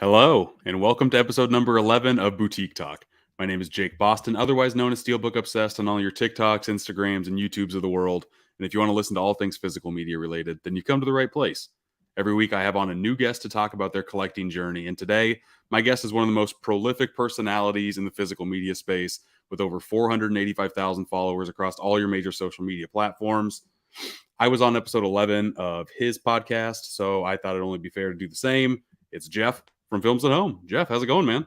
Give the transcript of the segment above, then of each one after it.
Hello, and welcome to episode number 11 of Boutique Talk. My name is Jake Boston, otherwise known as Steelbook Obsessed on all your TikToks, Instagrams, and YouTubes of the world. And if you want to listen to all things physical media related, then you come to the right place. Every week, I have on a new guest to talk about their collecting journey. And today, my guest is one of the most prolific personalities in the physical media space with over 485,000 followers across all your major social media platforms. I was on episode 11 of his podcast, so I thought it'd only be fair to do the same. It's Jeff from Films at Home. Jeff, how's it going, man?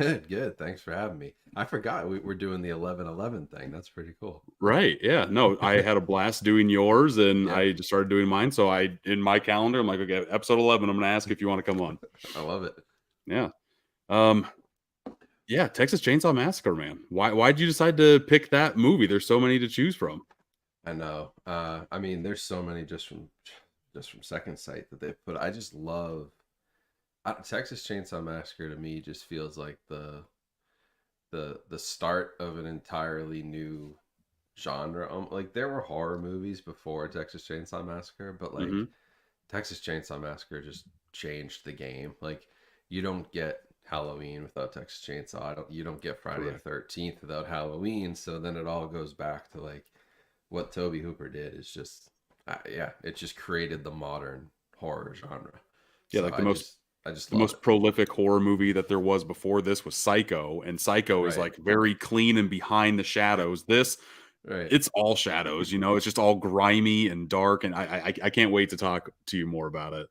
Good. Thanks for having me. I forgot we're doing the 11-11 thing. That's pretty cool. Right. Yeah. No, I had a blast doing yours and Yeah, I just started doing mine. So in my calendar, I'm like, okay, episode 11, I'm going to ask if you want to come on. I love it. Yeah. Um, yeah. Texas Chainsaw Massacre, man. Why'd you decide to pick that movie? There's so many to choose from. I know. I mean, there's so many just from Second Sight that they've put. I just love Texas Chainsaw Massacre. To me, just feels like the start of an entirely new genre. Like there were horror movies before Texas Chainsaw Massacre, but like Hmm. Texas Chainsaw Massacre just changed the game. Like you don't get Halloween without Texas Chainsaw. You don't get Friday the Correct. 13th without Halloween. So then it all goes back to like what Toby Hooper did is just yeah, it just created the modern horror genre. Yeah. So Like I just the love it. most prolific horror movie that there was before this was Psycho. And Psycho is Right. like very clean and behind the shadows. Right. It's all shadows, it's just all grimy and dark. And I can't wait to talk to you more about it.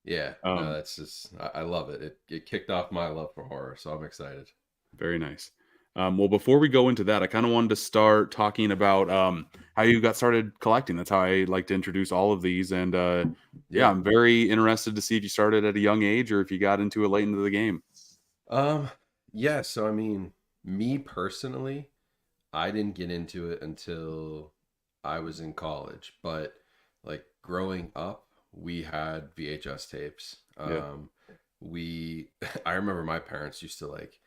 Yeah. No, Um, that's just I love it. It kicked off my love for horror, so I'm excited. Very nice. Well, before we go into that, I kind of wanted to start talking about how you got started collecting. That's how I like to introduce all of these. And yeah, Yeah. I'm very interested to see if you started at a young age or if you got into it late into the game. Um, yeah, so I mean, me personally, I didn't get into it until I was in college, but like growing up, we had VHS tapes. Yeah. We I remember my parents used to like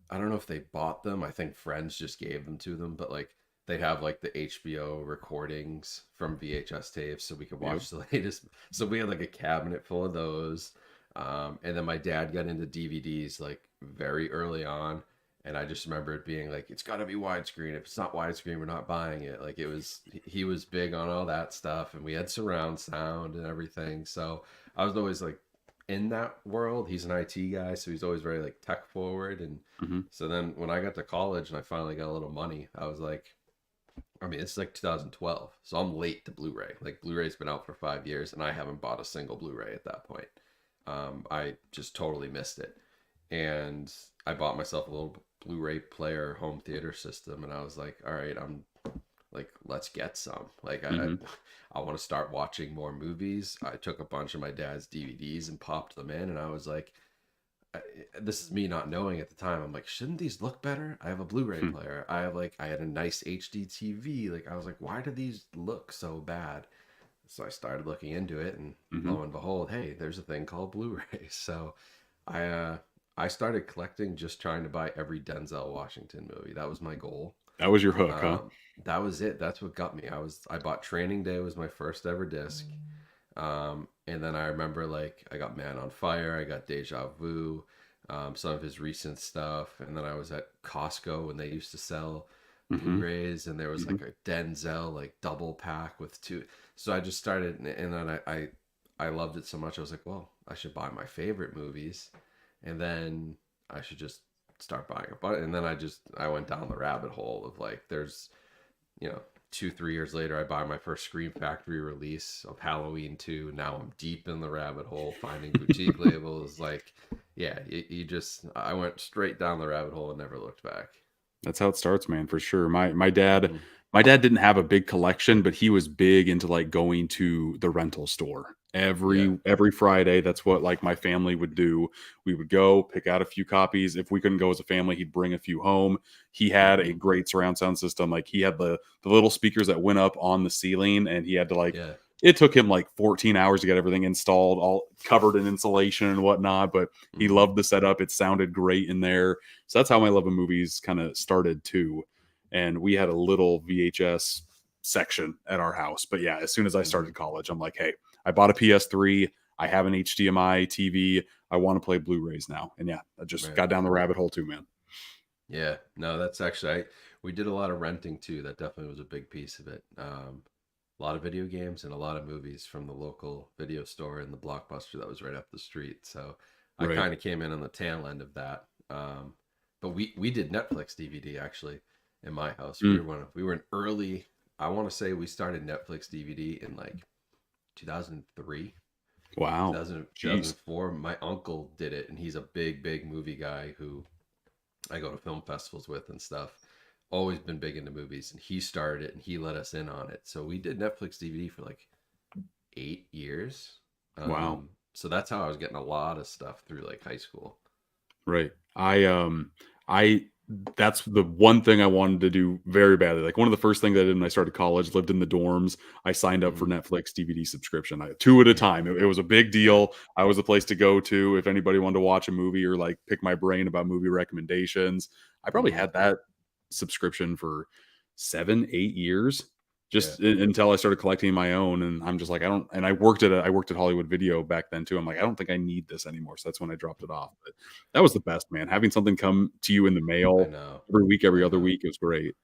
I don't know if they bought them. I think friends just gave them to them, but like they'd have like the HBO recordings from VHS tapes so we could Yep. watch the latest. So we had like a cabinet full of those. And then my dad got into DVDs like very early on. And I just remember it being like, it's got to be widescreen. If it's not widescreen, we're not buying it. Like he was big on all that stuff. And we had surround sound and everything. So I was always like in that world. He's an IT guy. So he's always very like tech forward. And Hmm. so then when I got to college and I finally got a little money, I was like, I mean, it's like 2012. So I'm late to Blu-ray. Like Blu-ray's been out for 5 years and I haven't bought a single Blu-ray at that point. I just totally missed it. And I bought myself a little Blu-ray player home theater system and I was like, all right, I'm like, let's get some. Like Hmm. I want to start watching more movies. I took a bunch of my dad's DVDs and popped them in and I was like, I, this is me not knowing at the time. I'm like, shouldn't these look better? I have a Blu-ray player. I had a nice HD TV. Like I was like, why do these look so bad? So I started looking into it, and Hmm. lo and behold, hey, there's a thing called Blu-ray. So I uh, I started collecting, just trying to buy every Denzel Washington movie. That was my goal. That was your hook, huh? Um, that was it. That's what got me. I bought Training Day was my first ever disc. And then I remember like I got Man on Fire, I got Deja Vu, some of his recent stuff, and then I was at Costco when they used to sell Hmm. Blu-rays, and there was Hmm. like a Denzel like double pack with two. So I just started, and then I loved it so much. I was like, well, I should buy my favorite movies, and then I should just start buying a bunch. And then I went down the rabbit hole of like there's you know 2 3 years later I buy my first Scream Factory release of Halloween 2. Now I'm deep in the rabbit hole finding boutique labels. Like yeah, you just I went straight down the rabbit hole and never looked back. That's how it starts, man, for sure. My dad Mm, my dad didn't have a big collection, but he was big into like going to the rental store. yeah. Every Friday, that's what like my family would do. We would go pick out a few copies. If we couldn't go as a family, he'd bring a few home. He had a Hmm. great surround sound system. Like he had the little speakers that went up on the ceiling and he had to like Yeah. it took him like 14 hours to get everything installed, all covered in insulation and whatnot, but he Hmm. loved the setup. It sounded great in there. So that's how my love of movies kind of started too. And we had a little VHS section at our house. But yeah, as soon as I Hmm. started college, I'm like, hey, I bought a PS3. I have an HDMI TV. I want to play Blu-rays now. And yeah, I just Right. got down the rabbit hole too, man. Yeah. No, that's actually we did a lot of renting too. That definitely was a big piece of it. A lot of video games and a lot of movies from the local video store and the Blockbuster that was right up the street. So I Right. kind of came in on the tail end of that. But we did Netflix DVD actually in my house. Mm. We were an early. I want to say we started Netflix DVD in like 2003, Wow. 2000, Jeez. 2004. My uncle did it, and he's a big movie guy who I go to film festivals with and stuff. Always been big into movies, and he started it and he let us in on it. So we did Netflix DVD for like 8 years. Wow. So that's how I was getting a lot of stuff through like high school. Right. I that's the one thing I wanted to do very badly. Like one of the first things I did when I started college, lived in the dorms. I signed up for Hmm. Netflix DVD subscription. Two at a Yeah, time. It was a big yeah. deal. I was a place to go to if anybody wanted to watch a movie or like pick my brain about movie recommendations. I probably Hmm. had that subscription for 7, 8 years Yeah. just until I started collecting my own. And I'm just like, I don't, and I worked at Hollywood Video back then too. I'm like, I don't think I need this anymore. So that's when I dropped it off. But that was the best, man. Having something come to you in the I mail know. every week, I every other know. week, it was great.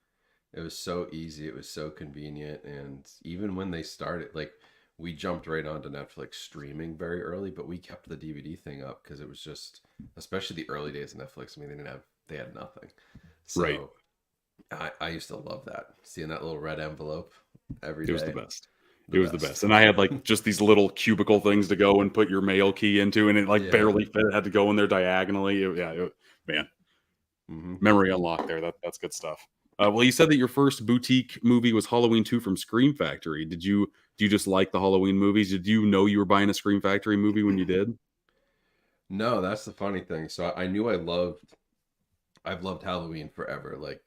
It was so easy. It was so convenient. And even when they started, like, we jumped right onto Netflix streaming very early, but we kept the DVD thing up because it was just, especially the early days of Netflix. I mean, they had nothing. Right. So I used to love that. Seeing that little red envelope every It was the day. best. The It was the best. best. And I had like just these little cubicle things to go and put your mail key into, and it like Yeah. barely fit. It had to go in there diagonally. Man, Hmm. memory unlocked there. That's good stuff. Well, you said that your first boutique movie was Halloween 2 from Scream Factory. Do you just like the Halloween movies? Did you know you were buying a Scream Factory movie when you did? No, that's the funny thing. So I knew I've loved Halloween forever. Like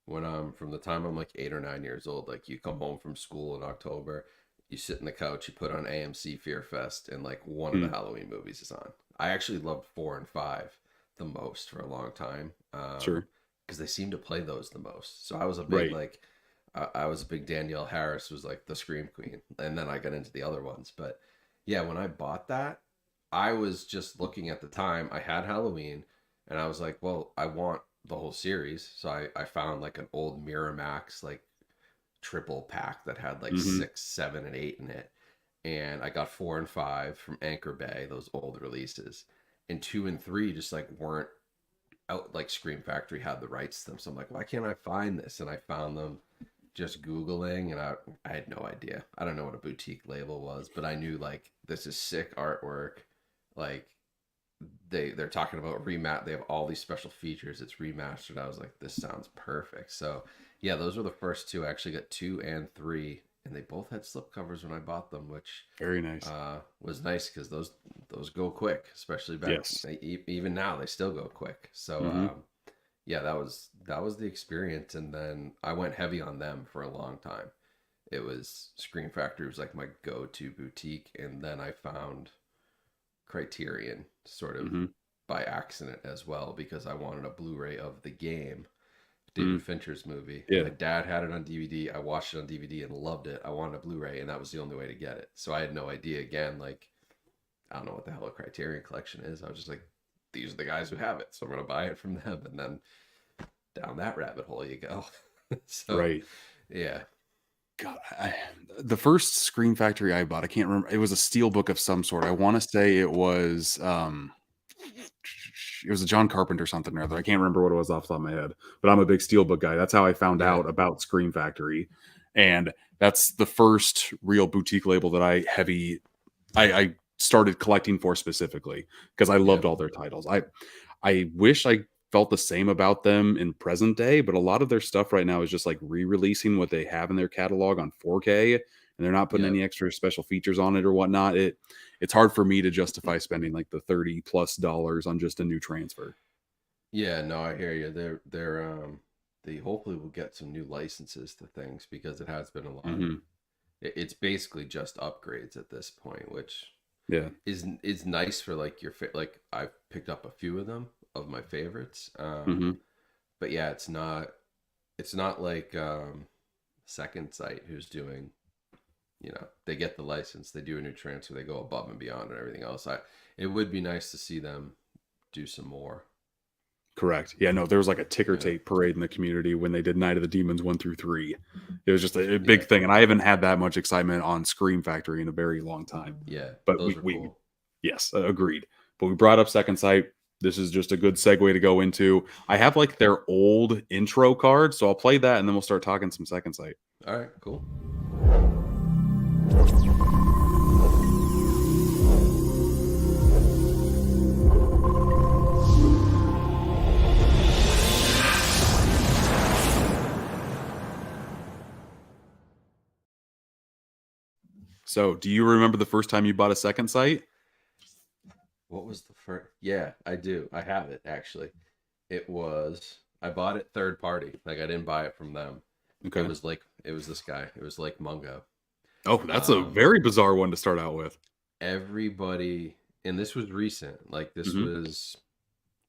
when I'm from the time I'm like 8 or 9 years old, like you come home from school in October, you sit in the couch, you put on AMC Fear Fest, and like one of the Hmm, Halloween movies is on. I actually loved 4 and 5 the most for a long time, sure. because they seem to play those the most. So I was a big Right. like, I was a big Danielle Harris was like the Scream Queen, and then I got into the other ones. But yeah, when I bought that, I was just looking at the time. I had Halloween, and I was like, well, I want the whole series. So I found like an old Miramax like triple pack that had like Hmm. 6, 7, and 8 in it. And I got 4 and 5 from Anchor Bay, those old releases. And 2 and 3 just like weren't out, like Scream Factory had the rights to them. So I'm like, why can't I find this? And I found them just Googling, and I had no idea. I don't know what a boutique label was, but I knew like this is sick artwork. Like they're talking about remat. They have all these special features. It's remastered. I was like, this sounds perfect. So yeah, those were the first two. I actually got 2 and 3, and they both had slipcovers when I bought them, which Very nice. was nice because those go quick, especially back. Yes. Even now they still go quick. So Hmm. yeah, that was the experience, and then I went heavy on them for a long time. It was Scream Factory was like my go-to boutique, and then I found Criterion sort of Hmm. by accident as well because I wanted a Blu-ray of The Game, Mm. David Fincher's movie. Yeah. My dad had it on DVD. I watched it on DVD and loved it. I wanted a Blu-ray, and that was the only way to get it. So I had no idea. Again, like I don't know what the hell a Criterion collection is. I was just like, these are the guys who have it, so I'm gonna buy it from them, and then down that rabbit hole you go. So Right. yeah, God, the first Scream Factory I bought, I can't remember. It was a steel book of some sort. I want to say it was a John Carpenter something or other. I can't remember what it was off the top of my head, but I'm a big steelbook guy. That's how I found yeah, out about Scream Factory, and that's the first real boutique label that I started collecting for specifically because I yeah, loved all their titles. I wish I felt the same about them in present day, but a lot of their stuff right now is just like re-releasing what they have in their catalog on 4K, and they're not putting yeah, any extra special features on it or whatnot. It's hard for me to justify spending like the $30+ on just a new transfer. yeah. No, I hear you. They hopefully will get some new licenses to things because it has been a lot. Hmm. It's basically just upgrades at this point, which Yeah. is nice for like like I've picked up a few of them of my favorites. Hmm. But yeah, it's not like Second Sight who's doing they get the license, they do a new transfer, they go above and beyond and everything else. It would be nice to see them do some more. Correct. Yeah, no, there was like a ticker Yeah. tape parade in the community when they did Night of the Demons 1 through 3. It was just a big Yeah. thing, and I haven't had that much excitement on Scream Factory in a very long time. Yeah. But Those are cool. yes, agreed. But we brought up Second Sight. This is just a good segue to go into. I have like their old intro card, so I'll play that and then we'll start talking some Second Sight. All right, cool. So, do you remember the first time you bought a Second Sight? What was the first? Yeah, I do. I have it actually. I bought it third party. Like I didn't buy it from them. Okay. It was this guy. It was Lake Mungo. Oh, that's a very bizarre one to start out with. Everybody, and this was recent. Like this Mhm. was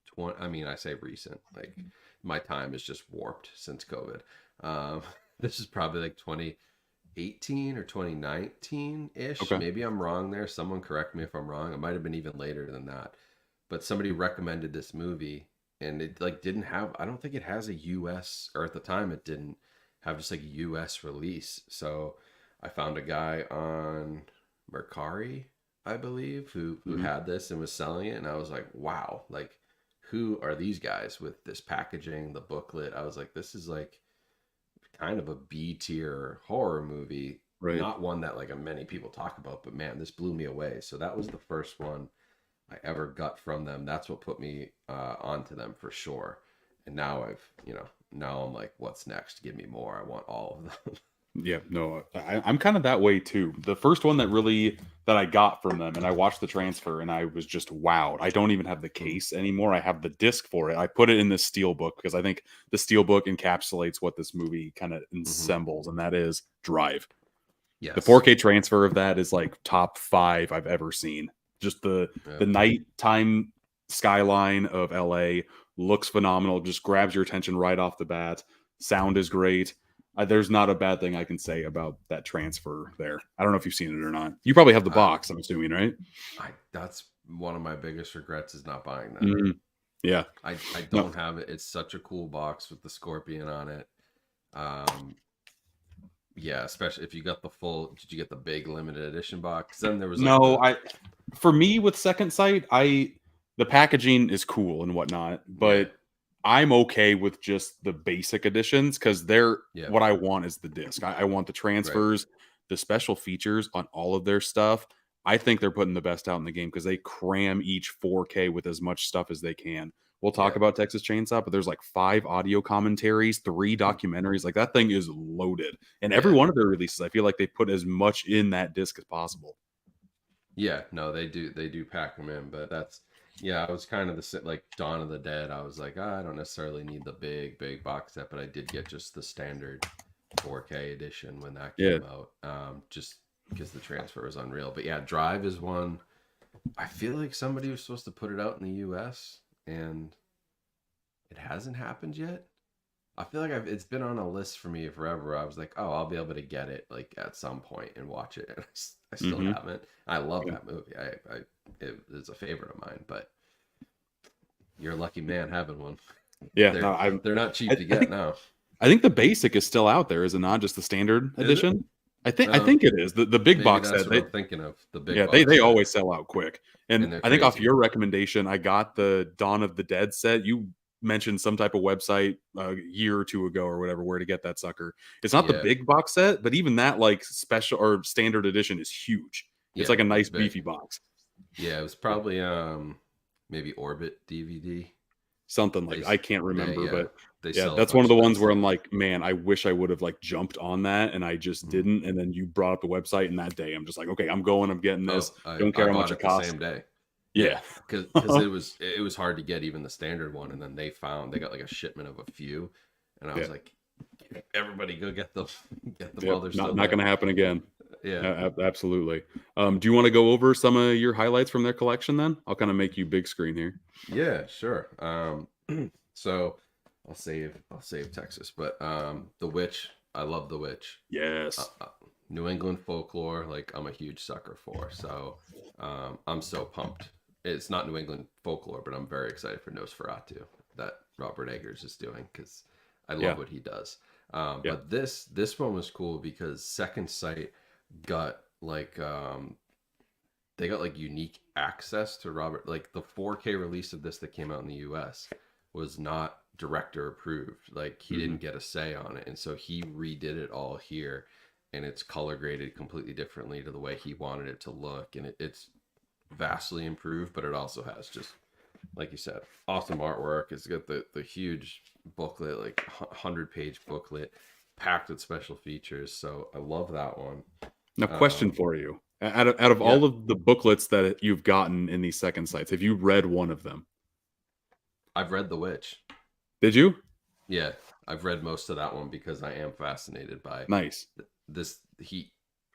20, I mean, I say recent. Like my time is just warped since COVID. Um, this is probably like 2018 or 2019 ish. Okay. Maybe I'm wrong there. Someone correct me if I'm wrong. It might have been even later than that. But somebody recommended this movie, and it like didn't have. I don't think it has a U.S. or at the time it didn't have just like a U.S. release. So I found a guy on Mercari, I believe, who Mhm. had this and was selling it, and I was like, wow, like who are these guys with this packaging, the booklet? I was like, this is like kind of a B tier horror movie, Right. not one that like many people talk about, but man, this blew me away. So that was the first one I ever got from them. That's what put me onto them for sure. And now now I'm like, what's next? Give me more. I want all of them. Yeah, no, I'm kind of that way too. The first one that I got from them, and I watched the transfer, and I was just wowed. I don't even have the Mm, case anymore. I have the disc for it. I put it in this steel book because I think the steel book encapsulates what this movie kind of mm-hmm. assembles, and that is Drive. The Yes. 4K transfer of that is like top 5 I've ever seen. Just the Yep. nighttime skyline of LA looks phenomenal. Just grabs your attention right off the bat. Sound is great. There's not a bad thing I can say about that transfer there. I don't know if you've seen it or not. You probably have the I, box, I'm assuming, right? that's one of my biggest regrets is not buying that. Mhm. Yeah. I No. don't have it. It's such a cool box with the scorpion on it. Um, yeah, especially if you got the full. Did you get the big limited edition box? Then there was like No, the I for me with Second Sight, the packaging is cool and whatnot, yeah, but I'm okay with just the basic editions because they're yeah, what I want is the disc. I want the right, transfers, the special features on all of their stuff. I think they're putting the best out in the game because they cram each 4K with as much stuff as they can. We'll talk yeah. about Texas Chainsaw, but there's like 5 audio commentaries, 3 Mm, documentaries. Like that thing is loaded. And every yeah, one of their releases, I feel like they put as much in that disc as possible. yeah. No, they do pack them in, but that's yeah. I was kind of like Dawn of the Dead. I was like, I don't necessarily need the big box set, but I did get just the standard 4K edition when that Yeah. came out. Just because the transfer was unreal. But yeah, Drive is one. I feel like somebody was supposed to put it out in the U.S. and it hasn't happened yet. I feel like it's been on a list for me forever. I was like, oh, I'll be able to get it like at some point and watch it. And I still Mhm. haven't. I love Yeah. that movie. It's a favorite of mine. But you're a lucky man having one. Yeah, no, They're not cheap I to I get think now. I think the basic is still out there, is it not? Just the standard Is it? edition? I Oh, think it is. The big maybe box that's set, what I'm thinking of. The big yeah, box they set, always sell out quick. And and they're I think off crazy. your recommendation, I got the Dawn of the Dead set. You mentioned some type of website a year or 2 ago or whatever where to get that sucker. It's not the Yeah, big box set, but even that, like, special or standard edition is huge. It's yeah, like a it's nice big. beefy box. Yeah, it was probably maybe Orbit DVD. Something They like s- I can't they remember, but they yeah, sell a that's one of bunch the of that ones where I'm stuff. like, man, I wish I would have like jumped on that and I just Mhm. didn't. And then you brought up the website, and that day I'm just like, okay, I'm going, I'm getting this. Oh, Don't I care how much bought it it the costs. same day. Yeah. Yeah, because it was hard to get even the standard one, and then they got like a shipment of a few, and I Yeah. was like, everybody go get them, get them Yep. while they're Not still not there. gonna happen again. Yeah, Absolutely. Do you want to go over some of your highlights from their collection then? I'll kind of make you big screen here. yeah, sure. So I'll save Texas, but The Witch, I love The Witch. Uh, Yes. uh, New England folklore, like I'm a huge sucker for. So I'm so pumped. It's not New England folklore, but I'm very excited for Nosferatu that Robert Eggers is doing because I love Yeah. what he does. Yeah. But this one was cool because Second Sight got like they got like unique access to Robert. Like the 4K release of this that came out in the US was not director approved. Like he Hmm. didn't get a say on it, and so he redid it all here, and it's color graded completely differently to the way he wanted it to look, and it's vastly improved. But it also has just like you said, awesome artwork. It's got the huge booklet, like 100-page booklet, packed with special features. So I love that one. Now, question for you: out of Yeah, all of the booklets that you've gotten in these second sites, have you read one of them? I've read The Witch. Did you? Yeah, I've read most of that one because I am fascinated by Nice. this.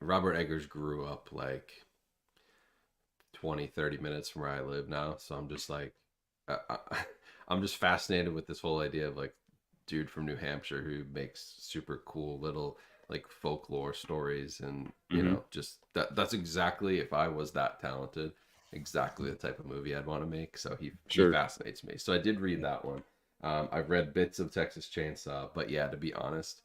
Robert Eggers grew up like 20-30 minutes from where I live now. So I'm just like, I'm just fascinated with this whole idea of like dude from New Hampshire who makes super cool little like folklore stories, and Hmm. just that's exactly, if I was that talented, exactly the type of movie I'd want to make. So he Sure. fascinates me. So I did read that one. I've read bits of Texas Chainsaw, but yeah, to be honest,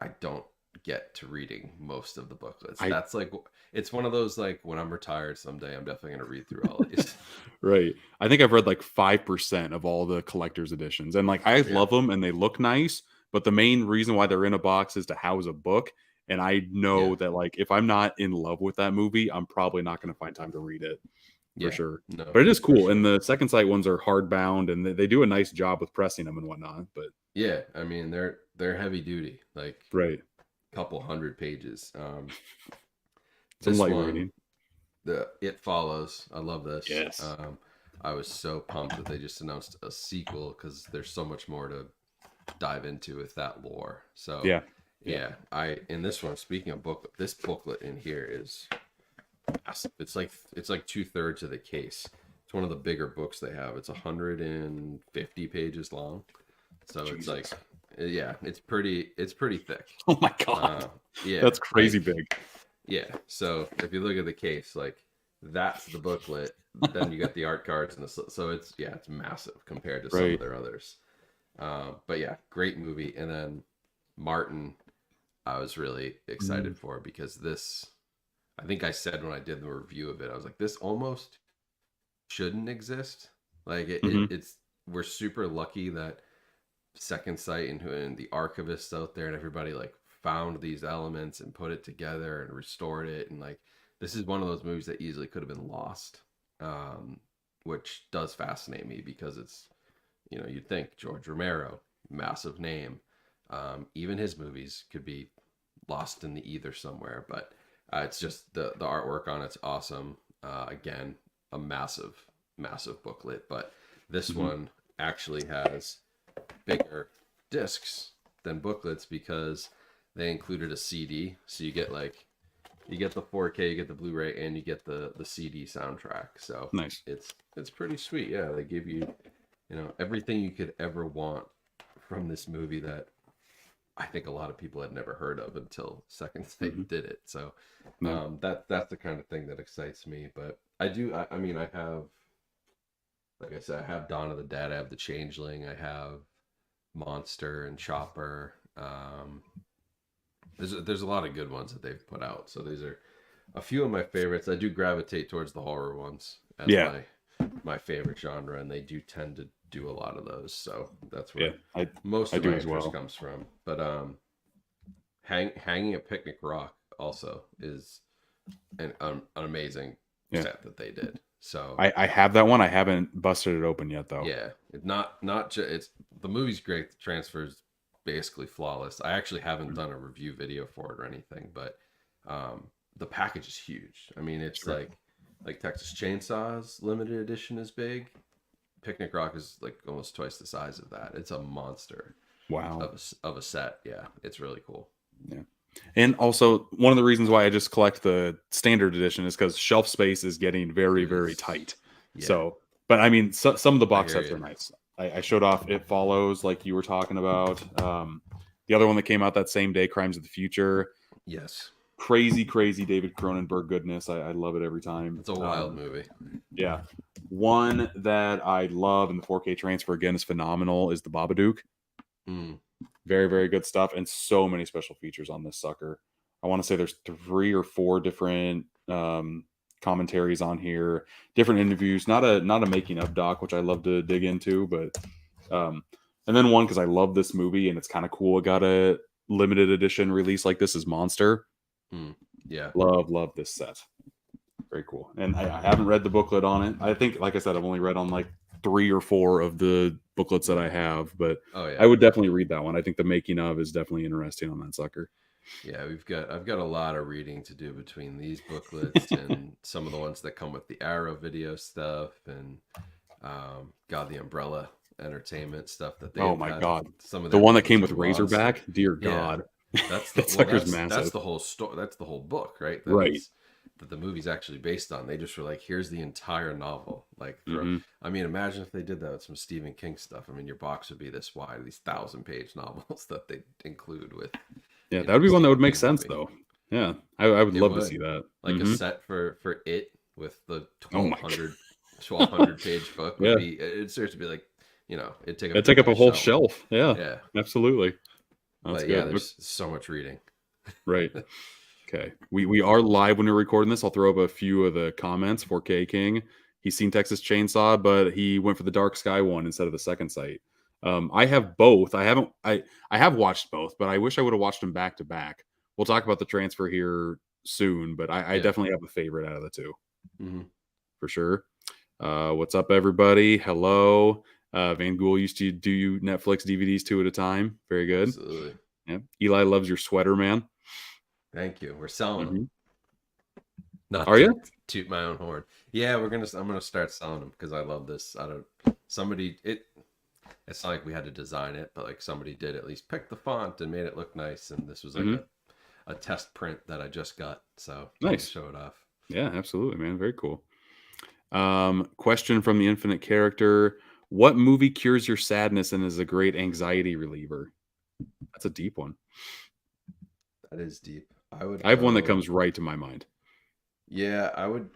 I don't get to reading most of the booklets. I That's like, it's one of those like, when I'm retired someday, I'm definitely gonna read through all of these. right. I think I've read like 5% of all the collector's editions, and like I Yeah, love them and they look nice. But the main reason why they're in a box is to house a book. And I yeah, know that like if I'm not in love with that movie, I'm probably not going to find time to read it for yeah. sure. No, But it is for cool, and sure. the second sight ones are hardbound, and they do a nice job with pressing them and whatnot. But Yeah, I mean they're heavy duty, like right, couple hundred pages. some This light one, reading. the It Follows. I love this. Yes. I was so pumped that they just announced a sequel because there's so much more to dive into with that lore. So Yeah. Yeah. yeah, I in this one. Speaking of book, this booklet in here is massive. It's like 2/3 of the case. It's one of the bigger books they have. It's 150 pages long. So it's like, Jesus. yeah, it's pretty thick. Oh my god. Uh, yeah, That's crazy like big. yeah. So if you look at the case, like that's the booklet. Then you got the art cards and so it's, yeah, it's massive compared to some of Right. their others. But yeah, great movie. And then Martin, I was really Mm, excited for because this, I think I said when I did the review of it, I was like, this almost shouldn't exist. Like mhm. it's we're super lucky that Second Sight and the archivists out there and everybody like found these elements and put it together and restored it, and like this is one of those movies that easily could have been lost, um, which does fascinate me because it's, you'd think George Romero, massive name, even his movies could be lost in the ether somewhere, but it's just the artwork on it's awesome. Again, a massive booklet, but this Mhm. one actually has bigger discs than booklets because they included a CD. So you get the 4K, you get the Blu-ray, and you get the CD soundtrack. So Nice. it's pretty sweet. Yeah, they give you, everything you could ever want from this movie that I think a lot of people had never heard of until Second Mhm. Sight did it. So Yeah. that's the kind of thing that excites me. But I mean, I have, like I said, I have Dawn of the Dead, I have The Changeling, I have Monster and Chopper. There's a lot of good ones that they've put out. So these are a few of my favorites. I do gravitate towards the horror ones as Yeah. my favorite genre, and they do tend to do a lot of those. So that's Yeah. where I most I of do my as interest well. comes from. But hanging at Picnic Rock also is an amazing Yeah. set that they did. So I have that one. I haven't busted it open yet though. yeah, not just, it's, the movie's great. The transfer's basically flawless. I actually haven't done a review video for it or anything, but the package is huge. I mean, it's Sure. like Texas Chainsaw's limited edition is big. Picnic Rock is like almost twice the size of that. It's a monster Wow. of a set. Yeah, it's really cool. Yeah. And also one of the reasons why I just collect the standard edition is because shelf space is getting very, It very is, tight. yeah, So, but I mean, some of the I box hear sets you. are nice. I showed off It Follows, like you were talking about. The other one that came out that same day, Crimes of the Future. Yes. crazy David Cronenberg goodness. I love it every time. It's a wild movie. Yeah. One that I love, and the 4K transfer again is phenomenal, is the Babadook. Mm. Very good stuff, and so many special features on this sucker. I want to say there's 3 or 4 different commentaries on here, different interviews. Not a making of doc, which I love to dig into, but and then one because I love this movie and it's kind of cool. It got a limited edition release like this is Monster. Mm. Yeah. Love this set. Very cool. And I haven't read the booklet on it. I think, like I said, I've only read on like 3 or 4 of the booklets that I have, but Oh yeah. I would definitely read that one. I think the making of is definitely interesting on that sucker. Yeah, I've got a lot of reading to do between these booklets and some of the ones that come with the Arrow video stuff and God, the Umbrella Entertainment stuff that Oh they've my had. god. Some of The their one that booklets came are with monster. Razorback? Dear Yeah, god. that's the That sucker's that's massive. the whole story. That's the whole book, right? Right. That the movie's actually based on. They just were like, here's the entire novel. Like, Mm-hmm. I mean, imagine if they did that with some Stephen King stuff. I mean, your box would be this wide. These 1,000-page novels that they include with, Yeah, that would be one that Stephen would make King sense movie. though. Yeah. I would It love to would see that. like a Mm-hmm. set for it with the Oh my god. 1,200 page book would Yeah. be. It'd seriously be like, it'd take up It'd an take up a entire whole shelf. shelf. Yeah. Yeah, Absolutely. That's but yeah, good. there's so much reading. Right. Okay. We are live when we're recording this. I'll throw up a few of the comments. 4K King. He's seen Texas Chainsaw, but he went for the Dark Sky one instead of the second sight. I have both. I haven't. I have watched both, but I wish I would have watched them back to back. We'll talk about the transfer here soon, but I Yeah. definitely have a favorite out of the two Mm-hmm. for sure. What's up, everybody? Hello. Van Gool used to do Netflix DVDs 2 at a time. Very good. Absolutely. Yeah. Eli loves your sweater, man. Thank you. We're selling them. Mm-hmm. Not Are to you? toot my own horn. Yeah, I'm gonna start selling them because I love this. I don't. Somebody it. It's not like we had to design it, but like somebody did at least pick the font and made it look nice. And this was like Mm-hmm. a test print that I just got, so Nice. show it off. Yeah, absolutely, man. Very cool. Question from the infinite character. What movie cures your sadness and is a great anxiety reliever? That's a deep one. That is deep. I would. I have one that go- comes right to my mind. Yeah, I would.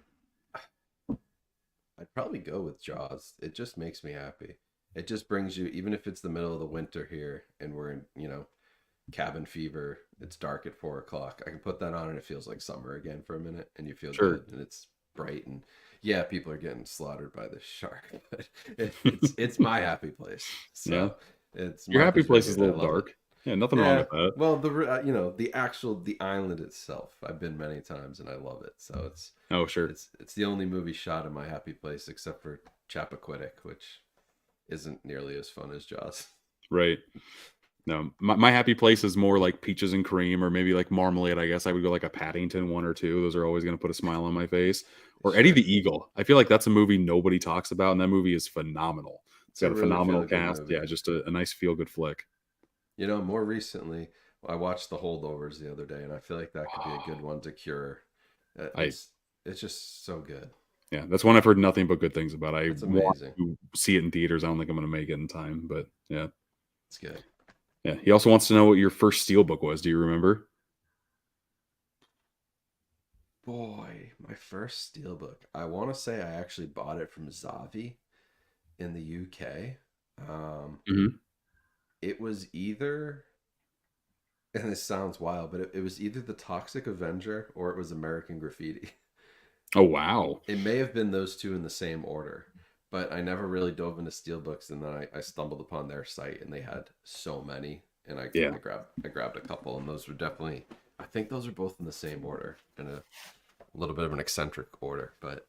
I'd probably go with Jaws. It just makes me happy. It just brings you, even if it's the middle of the winter here and we're in, cabin fever. It's dark at 4 o'clock. I can put that on and it feels like summer again for a minute, and you feel Sure. good, and it's bright, and yeah, people are getting slaughtered by the shark, but it's my happy place. So Yeah. it's Your happy Martha's place is a Vineyard. I little love it. dark. Yeah, nothing wrong with that. Well, the island itself, I've been many times and I love it. So Oh, sure. it's the only movie shot in my happy place except for Chappaquiddick, which isn't nearly as fun as Jaws. Right. No, my happy place is more like peaches and cream or maybe like marmalade. I guess I would go like a Paddington 1 or 2. Those are always going to put a smile on my face. Or Eddie Sure. the Eagle. I feel like that's a movie nobody talks about, and that movie is phenomenal. It's got a really phenomenal feel-good cast. movie. Yeah, just a nice feel good flick. More recently, I watched The Holdovers the other day, and I feel like that could be a good one to cure. It's just so good. Yeah, that's one I've heard nothing but good things about. I It's want amazing. to see it in theaters. I don't think I'm going to make it in time, but yeah. It's good. Yeah. He also wants to know what your first Steelbook was. Do you remember? Boy, my first steelbook. I want to say I actually bought it from Zavi in the UK. Mhm. It was either, and this sounds wild, but it was either The Toxic Avenger or it was American Graffiti. Oh, wow. It may have been those two in the same order, but I never really dove into steelbooks, and then I stumbled upon their site, and they had so many, and I Yeah. grabbed a couple, and those were definitely, I think those are both in the same order, in a little bit of an eccentric order, but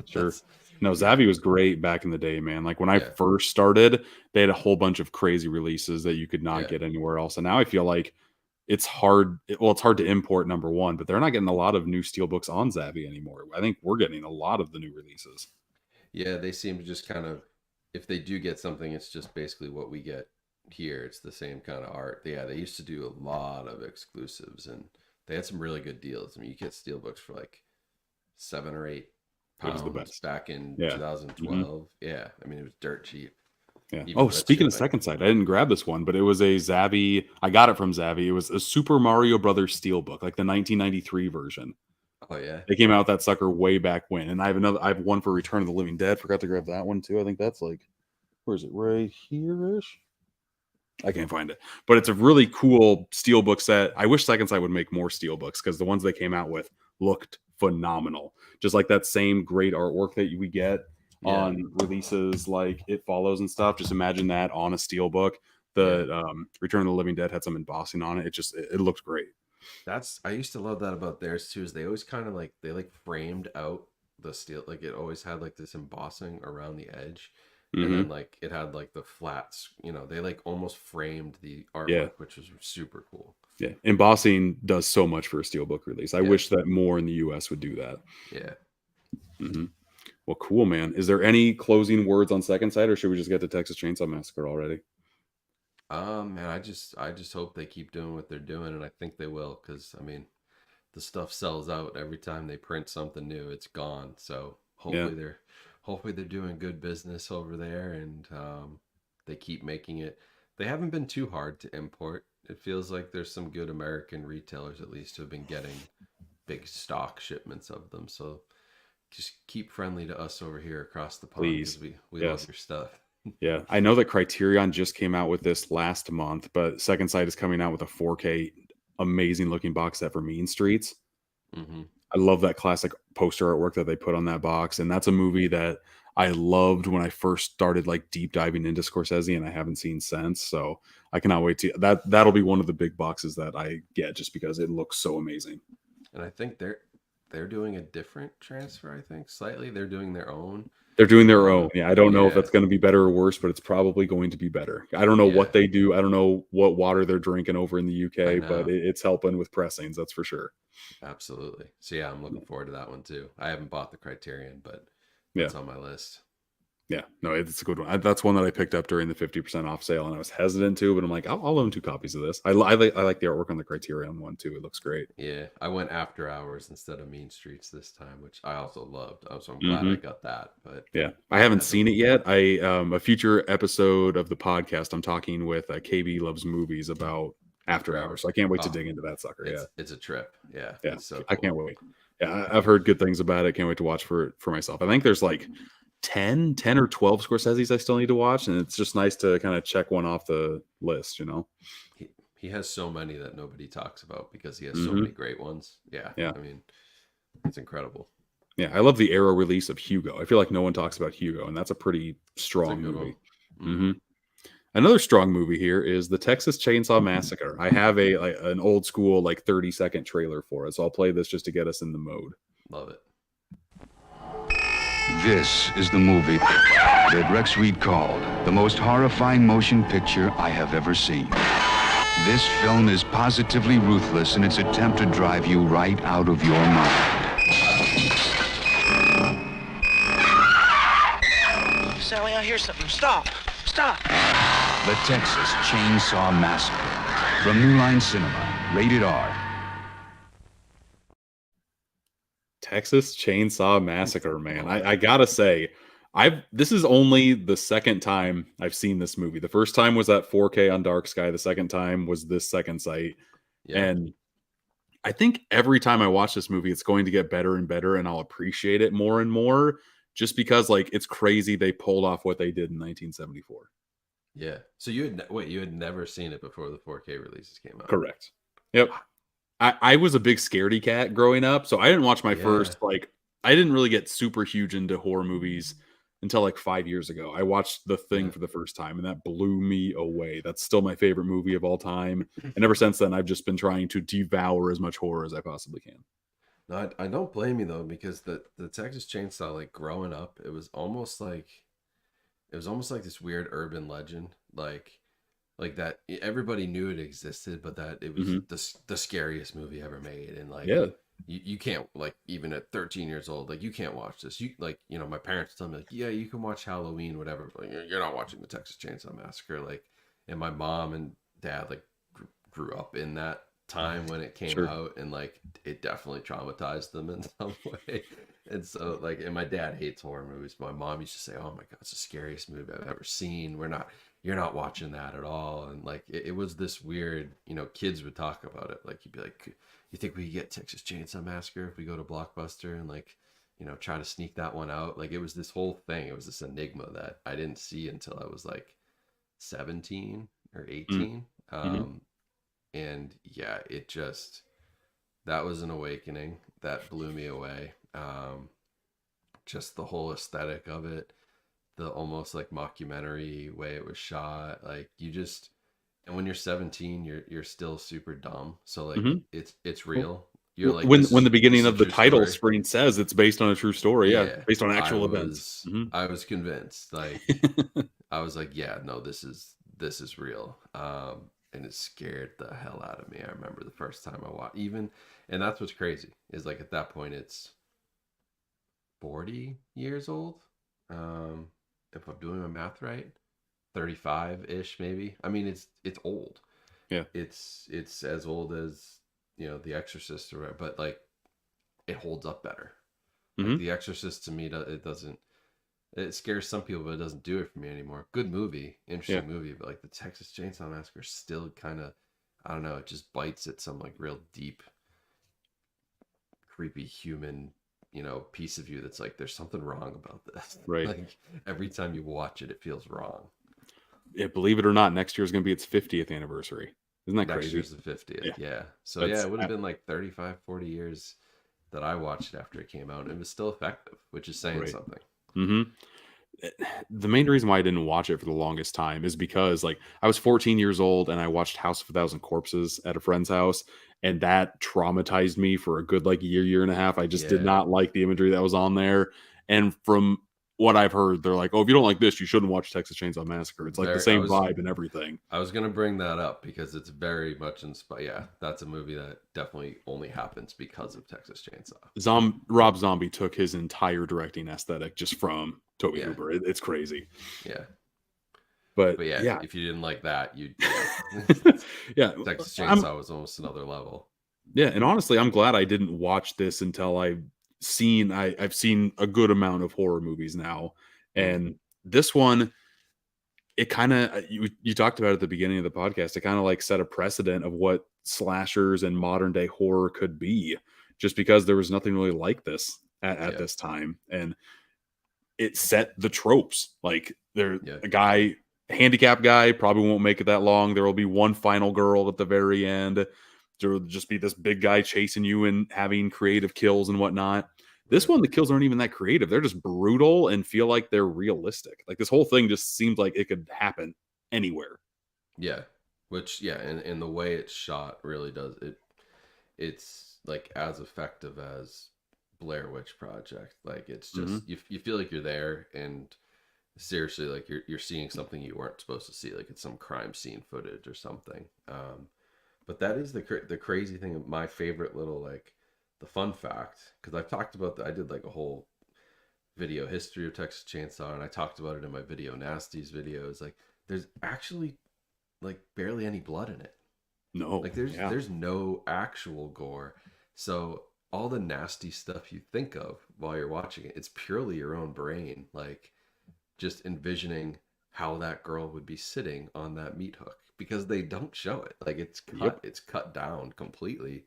Sure. that's- No, Zavi was great back in the day, man. Like when I Yeah. first started, they had a whole bunch of crazy releases that you could not Yeah. get anywhere else. And now I feel like it's hard. Well, it's hard to import, number one, but they're not getting a lot of new steelbooks on Zavi anymore. I think we're getting a lot of the new releases. Yeah, they seem to just kind of, if they do get something, it's just basically what we get here. It's the same kind of art. Yeah, they used to do a lot of exclusives, and they had some really good deals. I mean, you get steelbooks for like 7 or 8 It was the pounds best. back in Yeah. 2012. Yeah, I mean, it was dirt cheap. Yeah. even Oh, though that's speaking of shipping. Second Sight, I didn't grab this one, but it was a Zavvi. I got it from Zavvi. It was a Super Mario Brothers Steelbook, like the 1993 version. Oh yeah, They came out with that sucker way back when, and I have another. I have one for Return of the Living Dead. Forgot to grab that one too. I think that's like, where is it? Right here ish. I can't find it, but it's a really cool steelbook set. I wish Second Sight would make more steelbooks because the ones they came out with looked phenomenal. Just like that same great artwork that we get yeah, on releases like It Follows and stuff. Just imagine that on a steelbook. yeah. The Return of the Living Dead had some embossing on it. It looked great. That's I used to love that about theirs too. Is they always kind of like they like framed out the steel, like it always had like this embossing around the edge, and then Hmm. like it had like the flats. You know, they like almost framed the Yeah, artwork, which was super cool. yeah. Embossing does so much for a steelbook release. I Yeah, wish that more in the U.S. would do that. yeah. Hmm. Well, cool, man. Is there any closing words on Second Sight, or should we just get to Texas Chainsaw Massacre already? Man, I just hope they keep doing what they're doing, and I think they will, because I mean, the stuff sells out every time they print something new. It's gone. So Yeah. hopefully they're doing good business over there, and they keep making it. They haven't been too hard to import. It feels like there's some good American retailers at least who have been getting big stock shipments of them. So just keep friendly to us over here across the pond Please. because we love Yes. your stuff. Yeah. I know that Criterion just came out with this last month, but Second Sight is coming out with a 4K amazing looking box set for Mean Streets. Hmm. I love that classic poster artwork that they put on that box. And that's a movie that I loved when I first started like deep diving into Scorsese, and I haven't seen since. So I cannot wait to that'll be one of the big boxes that I get just because it looks so amazing. And I think they're doing a different transfer. I think slightly they're doing their own. They're doing their own. Yeah, I don't know if Yeah, that's going to be better or worse, but it's probably going to be better. I don't know yeah. what they do. I don't know what water they're drinking over in the I UK, but know. it's helping with pressings, that's for sure. Absolutely. So yeah, I'm looking forward to that one too. I haven't bought the Criterion, but Yeah, that's on my list. yeah. No, it's a good one. That's one that I picked up during the 50% off sale, and I was hesitant to, but I'm like, I'll own 2 copies of this. I like the artwork on the Criterion one too. It looks great. Yeah, I went After Hours instead of Mean Streets this time, which I also loved. So I'm glad I Hmm. got that. But Yeah, I haven't yeah, seen it yet. I a future episode of the podcast, I'm talking with KB Loves Movies about After After Hours. Hours. So I can't wait to Oh, dig into that sucker. Yeah. it's a trip. Yeah, Yeah, it's so I cool. can't wait. Yeah, I've heard good things about it. Can't wait to watch for myself. I think there's like 10 or 12 Scorsese's I still need to watch, and it's just nice to kind of check one off the list, you know? He has so many that nobody talks about because he has so Hmm. many great ones. Yeah, Yeah. I mean, it's incredible. Yeah, I love the Arrow release of Hugo. I feel like no one talks about Hugo, and that's a pretty It's a strong good one. movie. Hmm. Hmm. Another strong movie here is the Texas Chainsaw Massacre. I have an old school like 30-second trailer for it, so I'll play this just to get us in the mode. Love it. This is the movie that Rex Reed called the most horrifying motion picture I have ever seen. This film is positively ruthless in its attempt to drive you right out of your mind. Sally, I hear something. Stop. Stop. The Texas Chainsaw Massacre. From New Line Cinema, rated R. Texas Chainsaw Massacre, man. I gotta say, this is only the second time I've seen this movie. The first time was that 4K on Dark Sky. The second time was this Second Sight. Yeah. And I think every time I watch this movie, it's going to get better and better, and I'll appreciate it more and more just because like it's crazy they pulled off what they did in 1974. Yeah. So you had never seen it before the 4K releases came out. Correct. Yep. I was a big scaredy cat growing up, so I didn't watch my Yeah. first I didn't really get super huge into horror movies until like 5 years ago. I watched The Thing Yeah. for the first time, and that blew me away. That's still my favorite movie of all time, and ever since then, I've just been trying to devour as much horror as I possibly can. No, I don't blame you though, because the Texas Chainsaw, like growing up, it was almost like this weird urban legend, like that everybody knew it existed, but that it was Hmm. the scariest movie ever made, and like Yeah, you can't, like, even at 13 years old, like you can't watch this. You like, my parents tell me like, yeah, you can watch Halloween, whatever, but like, you're not watching the Texas Chainsaw Massacre, like. And my mom and dad like grew up in that time when it came Sure. out, and like it definitely traumatized them in some way. And so like, and my dad hates horror movies. My mom used to say, "Oh my god, it's the scariest movie I've ever seen. You're not watching that at all." And like it was this weird, kids would talk about it. Like you'd be like, "You think we could get Texas Chainsaw Massacre if we go to Blockbuster and like, try to sneak that one out?" Like it was this whole thing. It was this enigma that I didn't see until I was like 17 or 18. Mm-hmm. And yeah, that was an awakening that blew me away. Just the whole aesthetic of it, the almost like mockumentary way it was shot. Like and when you're 17, you're still super dumb. So like Mm-hmm. it's real. You're like, When the this beginning is a of the true title story. screen says it's based on a true story, yeah, Yeah, based on actual events. Mm-hmm. I was convinced. Like I was like, yeah, no, this is real. And it scared the hell out of me. I remember the first time I watched, and that's what's crazy is like at that point it's 40 years old. If I'm doing my math right, 35 ish maybe. I mean, it's old. Yeah. It's as old as The Exorcist, but like it holds up better. Like Mm-hmm. The Exorcist to me, it doesn't. It scares some people, but it doesn't do it for me anymore. Good movie, interesting movie, but like the Texas Chainsaw Massacre still kind of, I don't know, it just bites at some like real deep, creepy human, piece of you that's like, there's something wrong about this. Right. Like every time you watch it, it feels wrong. Yeah, believe it or not, next year is going to be its 50th anniversary. Isn't that Next crazy? year's the 50th. Yeah. So That's yeah, it would have been like 35, 40 years that I watched it after it came out, and it was still effective, which is saying right. something. Mm-hmm. The main reason why I didn't watch it for the longest time is because like I was 14 years old and I watched House of a Thousand Corpses at a friend's house, and that traumatized me for a good like year and a half. I just did not like the imagery that was on there. And from what I've heard, they're like, "Oh, if you don't like this, you shouldn't watch Texas Chainsaw Massacre." It's like the same vibe and everything. I was gonna bring that up because it's very much inspired. Yeah, that's a movie that definitely only happens because of Texas Chainsaw. Rob Zombie took his entire directing aesthetic just from Tobe Hooper. It's crazy. Yeah. But yeah, if you didn't like that, yeah, Texas Chainsaw was almost another level. Yeah, and honestly, I'm glad I didn't watch this until I've seen a good amount of horror movies now, and this one, it kind of you talked about at the beginning of the podcast. It kind of like set a precedent of what slashers and modern day horror could be, just because there was nothing really like this at this time, and it set the tropes. Like a handicapped guy probably won't make it that long. There will be one final girl at the very end. There will just be this big guy chasing you and having creative kills and whatnot. This one, the kills aren't even that creative. They're just brutal and feel like they're realistic. Like this whole thing just seems like it could happen anywhere. Yeah. Which, and the way it's shot really does it. It's like as effective as Blair Witch Project. Like it's just, you feel like you're there, and seriously, like you're seeing something you weren't supposed to see. Like it's some crime scene footage or something. But that is the crazy thing of my favorite little, like, the fun fact, because I've talked about I did like a whole video history of Texas Chainsaw, and I talked about it in my Video Nasties videos. Like there's actually like barely any blood in it. No. Like there's no actual gore. So all the nasty stuff you think of while you're watching it, it's purely your own brain, like just envisioning how that girl would be sitting on that meat hook, because they don't show it. Like it's cut down completely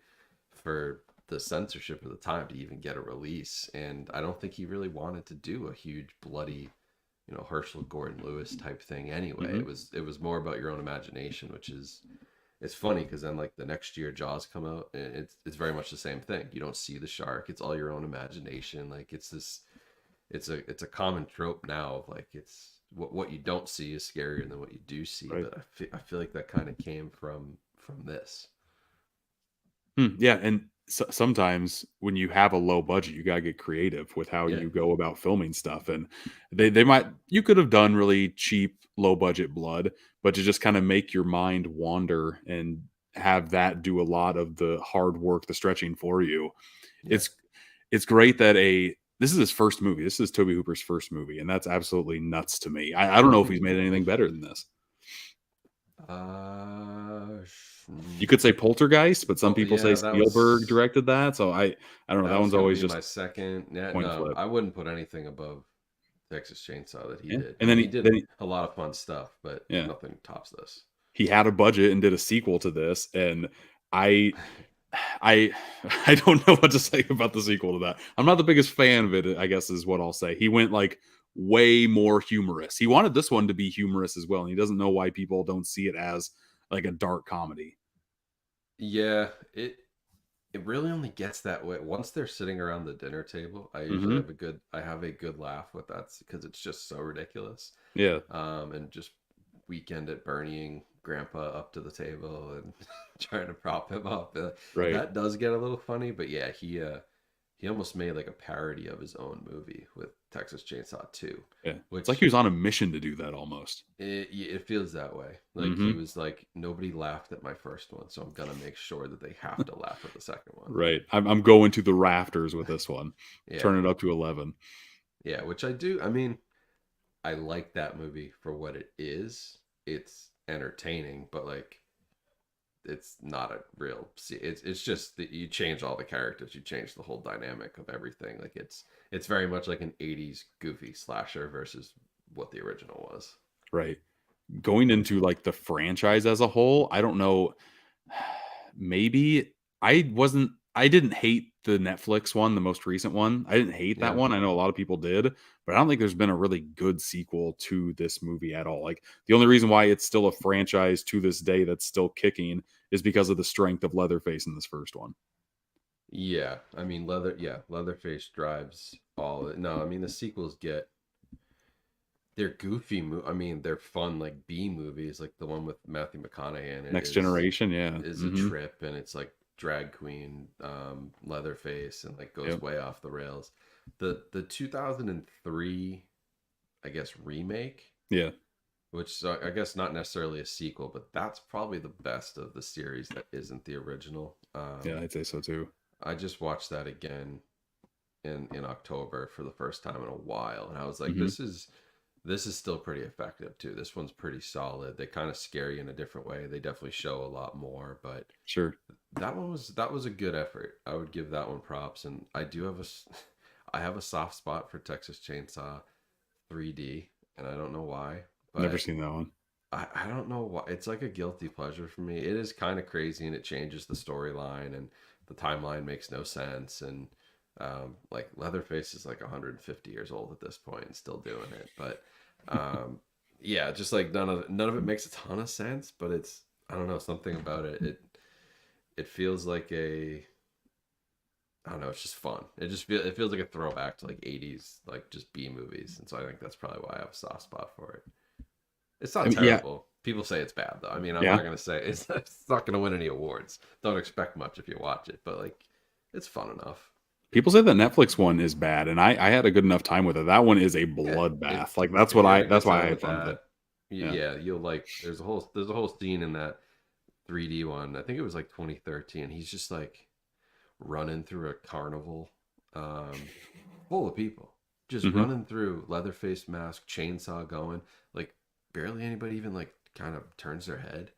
for the censorship of the time to even get a release. And I don't think he really wanted to do a huge bloody, Herschel Gordon Lewis type thing anyway. It was more about your own imagination, which is, it's funny because then like the next year Jaws come out, and it's very much the same thing. You don't see the shark. It's all your own imagination. Like it's a common trope now of like, it's what you don't see is scarier than what you do see. Right. But I feel like that kind of came from this. Yeah, and sometimes when you have a low budget, you gotta get creative with how you go about filming stuff. And you could have done really cheap, low budget blood, but to just kind of make your mind wander and have that do a lot of the hard work, the stretching for you. Yeah. It's great that this is his first movie. This is Tobe Hooper's first movie, and that's absolutely nuts to me. I don't know if he's made anything better than this. You could say Poltergeist, but some people say Yeah, that Spielberg was directed that. So I don't know. that That was one's gonna always be just my second. Yeah, coin no, flip. I wouldn't put anything above Texas Chainsaw that he Yeah, did. I and mean, then he did he a lot of fun stuff, but yeah, nothing tops this. he had a budget and did a sequel to this, and I I I don't know what to say about the sequel to that. I'm not the biggest fan of it, I guess is what I'll say. He went like way more humorous. He wanted this one to be humorous as well, and he doesn't know why people don't see it as like a dark comedy. Yeah, it really only gets that way once they're sitting around the dinner table. I usually Hmm. have a good laugh with that because it's just so ridiculous. Yeah, And just Weekend at Bernieing Grandpa up to the table and trying to prop him up. right. That does get a little funny, but yeah, he almost made like a parody of his own movie with Texas Chainsaw 2, Yeah. It's like which he was on a mission to do that almost. it feels that way. Like he Hmm. was like, nobody laughed at my first one, so I'm gonna make sure that they have to laugh at the second one. Right. I'm going to the rafters with this one. Yeah, Turn it up to 11. yeah, which I do. I mean, I like that movie for what it is. It's entertaining, but like it's not a real it's just that you change all the characters, you change the whole dynamic of everything. Like it's very much like an 80s goofy slasher versus what the original was. Right. Going into like the franchise as a whole, I don't know. Maybe I didn't hate the Netflix one, the most recent one. I didn't hate that Yeah. one. I know a lot of people did, but I don't think there's been a really good sequel to this movie at all. Like the only reason why it's still a franchise to this day that's still kicking is because of the strength of Leatherface in this first one. Yeah, I mean Leatherface drives all no, I mean the sequels get they're goofy I mean they're fun like B movies, like the one with Matthew McConaughey in it Next generation, yeah. is a Hmm. trip, and it's like drag queen Leatherface, and like goes Yep. way off the rails. The 2003, I guess, remake, Yeah. which I guess not necessarily a sequel, but that's probably the best of the series that isn't the original. Yeah, I'd say so too. I just watched that again in October for the first time in a while, and I was like, Hmm. this is still pretty effective too. This one's pretty solid. They kind of scare you in a different way. They definitely show a lot more, but Sure. that was a good effort. I would give that one props, and I do have I have a soft spot for Texas Chainsaw 3D, and I don't know why, Never but seen that one. I don't know why. It's like a guilty pleasure for me. It is kind of crazy, and it changes the storyline, and the timeline makes no sense, and like Leatherface is like 150 years old at this point and still doing it, but um, yeah, just like none of it makes a ton of sense, but it's I don't know, something about it feels like a I don't know, it's just fun. It feels like a throwback to like 80s like just B movies, and so I think that's probably why I have a soft spot for it. It's I not mean, yeah. terrible. People say it's bad though. I mean, I'm Yeah. not gonna say it's not gonna win any awards. Don't expect much if you watch it, but like it's fun enough. People say the Netflix one is bad, and I had a good enough time with it. That one is a Yeah, bloodbath. if Like if you're in a that's good why I time had with fun with it. that, Yeah. yeah, you'll like. There's a whole scene in that 3D one. I think it was like 2013. He's just like running through a carnival, um, full of people, just Hmm. running through, Leatherface mask, chainsaw going. Like barely anybody even like kind of turns their head.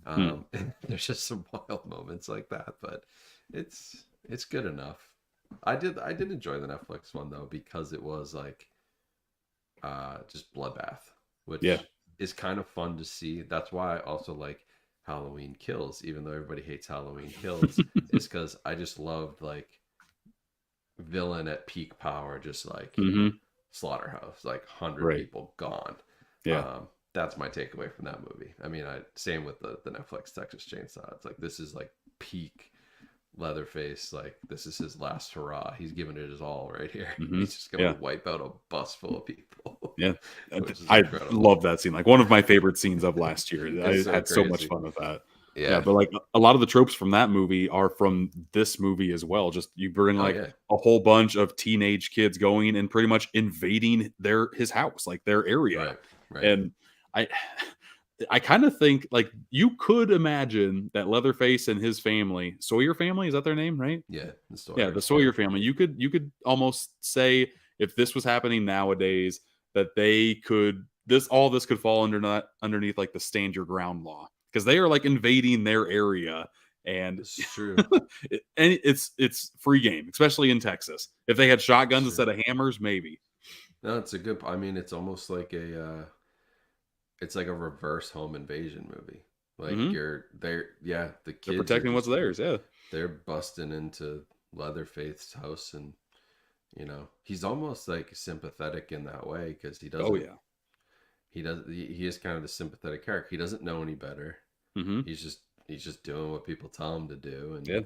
Hmm. And there's just some wild moments like that, but it's good enough. I did enjoy the Netflix one though because it was like just bloodbath, Yeah. which is kind of fun to see. That's why I also like Halloween Kills, even though everybody hates Halloween Kills, is because I just loved like villain at peak power, just like Hmm. slaughterhouse, like 100 Right. people gone. Yeah. That's my takeaway from that movie. I mean, I same with the Netflix Texas Chainsaw. It's like this is like peak Leatherface, like this is his last hurrah. He's giving it his all right here. Hmm. He's just gonna Yeah. wipe out a bus full of people, Yeah. which is I incredible. love that scene. Like one of my favorite scenes of last year. It's I so had so much crazy. fun with that. Yeah, Yeah. but like a lot of the tropes from that movie are from this movie as well. Just you bring Oh like yeah. a whole bunch of teenage kids going and pretty much invading his house, like their area. Right. Right. And I I kind of think like you could imagine that Leatherface and his family, Sawyer family, is that their name, right? Yeah. The Yeah, the Sawyers. Yeah. Sawyer family. You could almost say if this was happening nowadays that they could this could fall underneath like the stand your ground law, because they are like invading their area, and It's true. and it's free game, especially in Texas. If they had shotguns It's true. instead of hammers, maybe. No, it's a good. I mean, it's almost like it's like a reverse home invasion movie. Like Hmm. you're there, yeah. The They're kids are protecting what's just theirs. Yeah. they're busting into Leatherface's house, and he's almost like sympathetic in that way because Oh yeah. he is kind of the sympathetic character. He doesn't know any better. Hmm. He's just doing what people tell him to do, and Yeah.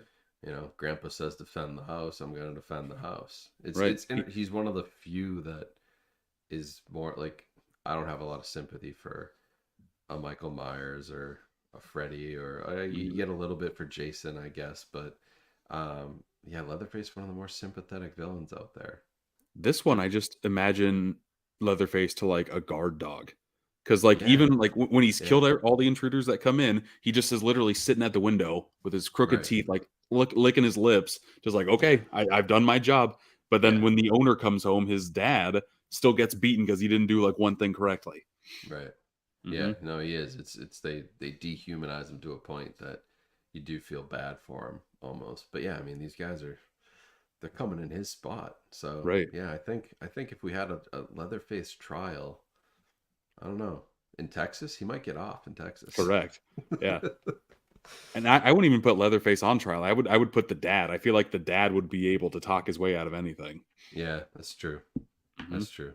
Grandpa says defend the house. I'm going to defend the house. Right. He's one of the few that is more like, I don't have a lot of sympathy for a Michael Myers or a Freddy, or you get a little bit for Jason, I guess, but yeah, Leatherface one of the more sympathetic villains out there. This one, I just imagine Leatherface to like a guard dog. Because like Yeah, even like when he's yeah, killed all the intruders that come in, he just is literally sitting at the window with his crooked right, teeth, like licking his lips, just like, yeah, okay, I've done my job. But then yeah, when the owner comes home, his dad still gets beaten because he didn't do like one thing correctly. right. Hmm. Yeah, no, he is. It's they dehumanize him to a point that you do feel bad for him almost. But yeah, I mean, these guys they're coming in his spot. So Right. yeah, I think if we had a Leatherface trial, I don't know, in Texas, he might get off in Texas. Correct. Yeah. And I wouldn't even put Leatherface on trial. I would put the dad. I feel like the dad would be able to talk his way out of anything. Yeah, that's true. Mhm. That's true.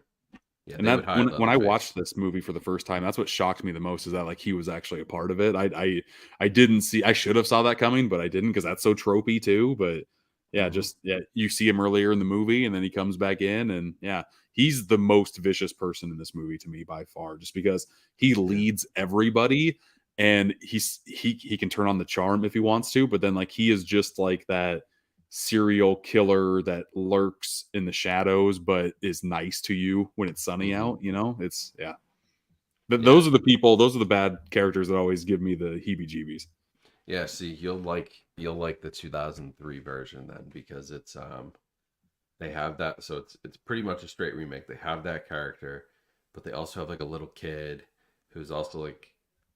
Yeah, And they would that hide when I watched Leatherface. this movie for the first time, that's what shocked me the most, is that like he was actually a part of it. I didn't see. I should have saw that coming, but I didn't, because that's so tropey too. But yeah, Hmm. just yeah, you see him earlier in the movie, and then he comes back in, and yeah, he's the most vicious person in this movie to me by far, just because he Yeah. leads everybody, and he can turn on the charm if he wants to, but then like he is just like that serial killer that lurks in the shadows but is nice to you when it's sunny Hmm. out. It's yeah. Yeah. Those are the people. Those are the bad characters that always give me the heebie-jeebies. Yeah. See, you'll like the 2003 version then, because they have that, so it's pretty much a straight remake. They have that character, but they also have like a little kid who's also like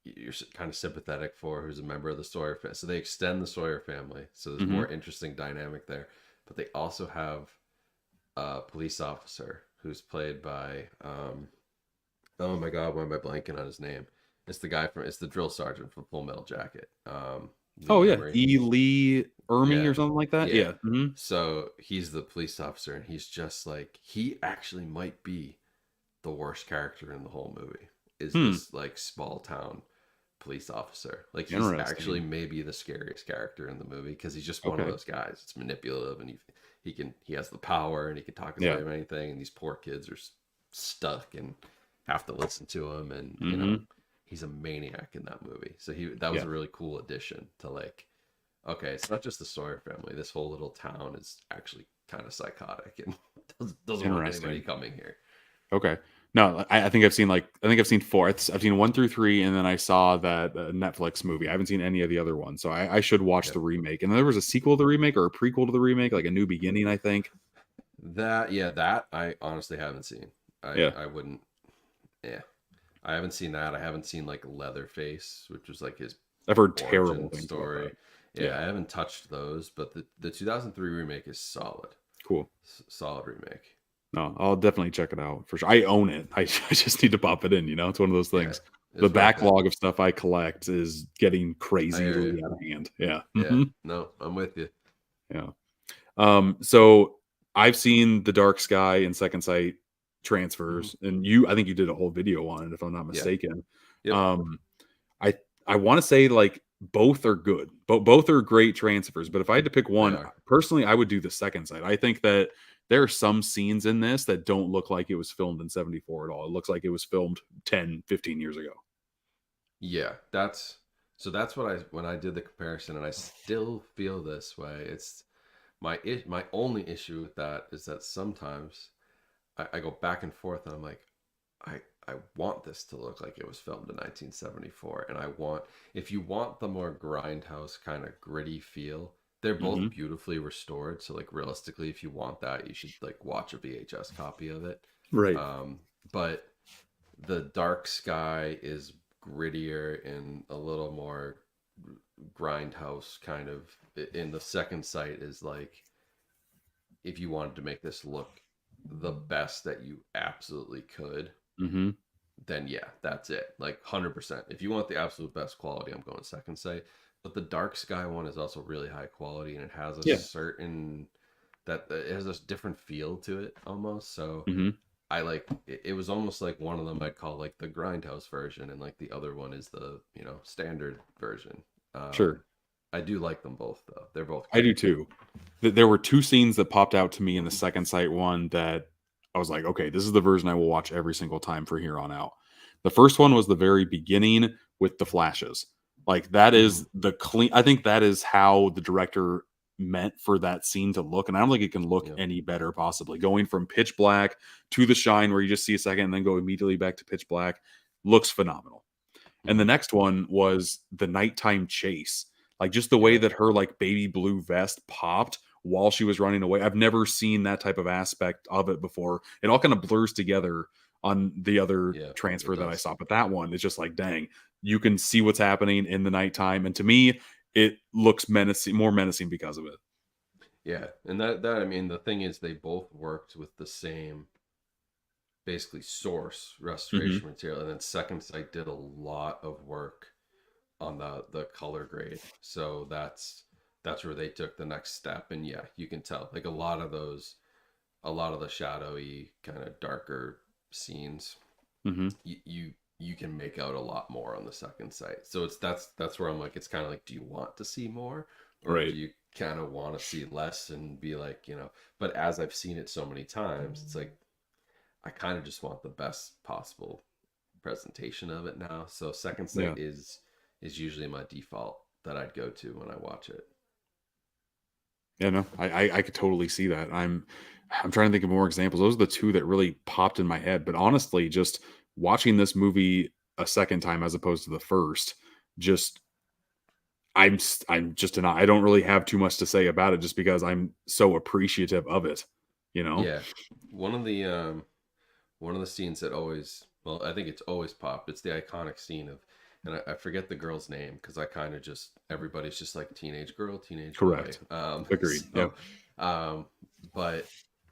you're kind of sympathetic for, who's a member of the Sawyer family. So they extend the Sawyer family, so there's Hmm. more interesting dynamic there. But they also have a police officer who's played by oh my god, why am I blanking on his name? It's the drill sergeant from Full Metal Jacket. Oh Lee yeah, Emery. E. Lee Ermey Yeah. or something like that. Yeah. Yeah. Hmm. So he's the police officer, and he's just like, he actually might be the worst character in the whole movie. Is Hmm. this like small town police officer? Like he's actually Interesting. maybe the scariest character in the movie, because he's just one of Okay. those guys. It's manipulative, and he has the power, and he can talk his way Yeah. out of anything. And these poor kids are stuck and have to listen to him, and Hmm. he's a maniac in that movie. So that was Yeah. a really cool addition to like, okay, it's not just the Sawyer family. This whole little town is actually kind of psychotic and doesn't want anybody Interesting. coming here. Okay. No, I think I've seen four. I've seen 1 through 3, and then I saw that Netflix movie. I haven't seen any of the other ones, so I should watch Yep. the remake. And then there was a sequel to the remake, or a prequel to the remake, like A New Beginning, I think. That I honestly haven't seen. I Yeah, I wouldn't. Yeah, I haven't seen that. I haven't seen like Leatherface, which was like his I've heard terrible origin things about story. that. Yeah, Yeah, I haven't touched those, but the 2003 remake is solid. cool. Solid remake. No, I'll definitely check it out for sure. I own it. I just need to pop it in. It's one of those Yeah, things. The it's worth it. backlog of stuff I collect is getting I hear crazily you. out of hand. Yeah. Yeah, Hmm. no, I'm with you. Yeah. So I've seen the Dark Sky and Second Sight Hmm. transfers, and I think you did a whole video on it, if I'm not Yeah. mistaken. Yep. Um, I I want to say like both are good, both are great transfers. But if I had to pick They one, are. personally, I would do the Second Sight. I think that there are some scenes in this that don't look like it was filmed in 74 at all. It looks like it was filmed 10, 15 years ago. Yeah, that's what I when I did the comparison, and I still feel this way. It's my only issue with that is that sometimes I go back and forth, and I'm like, I want this to look like it was filmed in 1974, and if you want the more grindhouse kind of gritty feel, they're Hmm. both beautifully restored. So like realistically, if you want that, you should like watch a VHS copy of it. Right. Um, but The Dark Sky is grittier and a little more grindhouse kind of. In the Second Sight is like, if you wanted to make this look the best that you absolutely could, Mm-hmm. then yeah, that's it. Like 100%. If you want the absolute best quality, I'm going Second Sight. But the Dark Sky one is also really high quality, and it has a Yeah. certain that it has a different feel to it almost. So Mm-hmm. I like it, it was almost like one of them I'd call like the grindhouse version, and like the other one is the standard version. Sure. I do like them both though. They're both I do great. too. There were two scenes that popped out to me in the Second Sight one that I was like, okay, this is the version I will watch every single time for here on out. The first one was the very beginning with the flashes. Like that is the clean. I think that is how the director meant for that scene to look, and I don't think it can look Yeah. any better. Possibly going from pitch black to the shine, where you just see a second and then go immediately back to pitch black, looks phenomenal. And the next one was the nighttime chase. Like just the way Yeah. that her like baby blue vest popped while she was running away. I've never seen that type of aspect of it before. It all kind of blurs together on the other Yeah, transfer it that I does. saw. But that one, it's just like, dang, you can see what's happening in the nighttime. And to me, it looks menacing, more menacing because of it. Yeah, and that I mean the thing is they both worked with the same basically source Hmm. restoration material, and then Second Sight did a lot of work on the color grade. So that's where they took the next step, and yeah, you can tell like a lot of the shadowy kind of darker scenes Hmm. you can make out a lot more on the Second Sight. So it's that's where I'm like, it's kind of like, do you want to see more, or do Right. you kind of want to see less and be like, but as I've seen it so many times, it's like I kind of just want the best possible presentation of it now. So Second Yeah. Sight is usually my default that I'd go to when I watch it. Yeah, no, I could totally see that. I'm trying to think of more examples. Those are the two that really popped in my head. But honestly, just watching this movie a second time as opposed to the first, just I'm just not. I don't really have too much to say about it, just because I'm so appreciative of it. You know? Yeah, one of the one of the scenes that always, well, I think it's always popped. It's the iconic scene of, and I forget the girl's name because I kind of just, everybody's just like teenage girl, teenage boy. Correct. Agreed. Yep. Um, but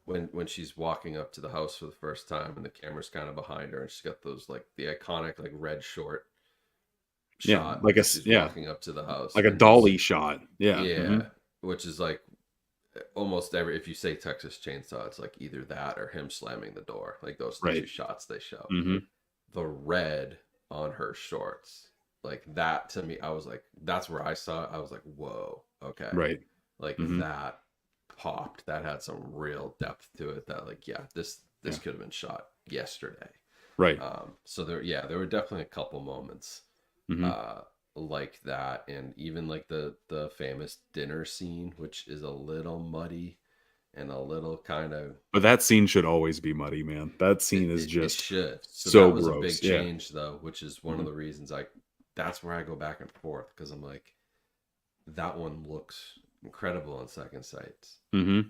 when she's walking up to the house for the first time and the camera's kind of behind her and she's got those like the iconic like red short Yeah. shot Like a as she's yeah, walking up to the house like a and just dolly shot. Yeah. Hmm. yeah, which is like almost every, if you say Texas Chainsaw, it's like either that or him slamming the door. Like those are the Right. two shots they show. Hmm. The red on her shorts, like that to me, I was like, that's where I saw it. I was like, whoa, okay, Right. like Hmm. that popped. That had some real depth to it. That like, yeah, this Yeah. could have been shot yesterday. Right. So there were definitely a couple moments Hmm. uh like that, and even like the famous dinner scene, which is a little muddy and a little kind of But that scene should always be muddy, man. That scene is it just should. So so that was a big gross. Yeah. change though, which is one of Hmm. the reasons that's where I go back and forth, because I'm like, that one looks incredible on Second Sight. Hmm.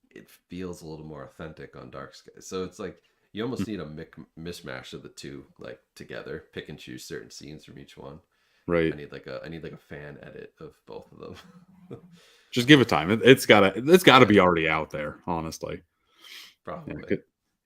It feels a little more authentic on Dark Sky. So it's like you almost need a mismatch of the two, like together, pick and choose certain scenes from each one. Right. I need like a fan edit of both of them. Just give it time. It's gotta Yeah, be already out there, honestly. Yeah. probably.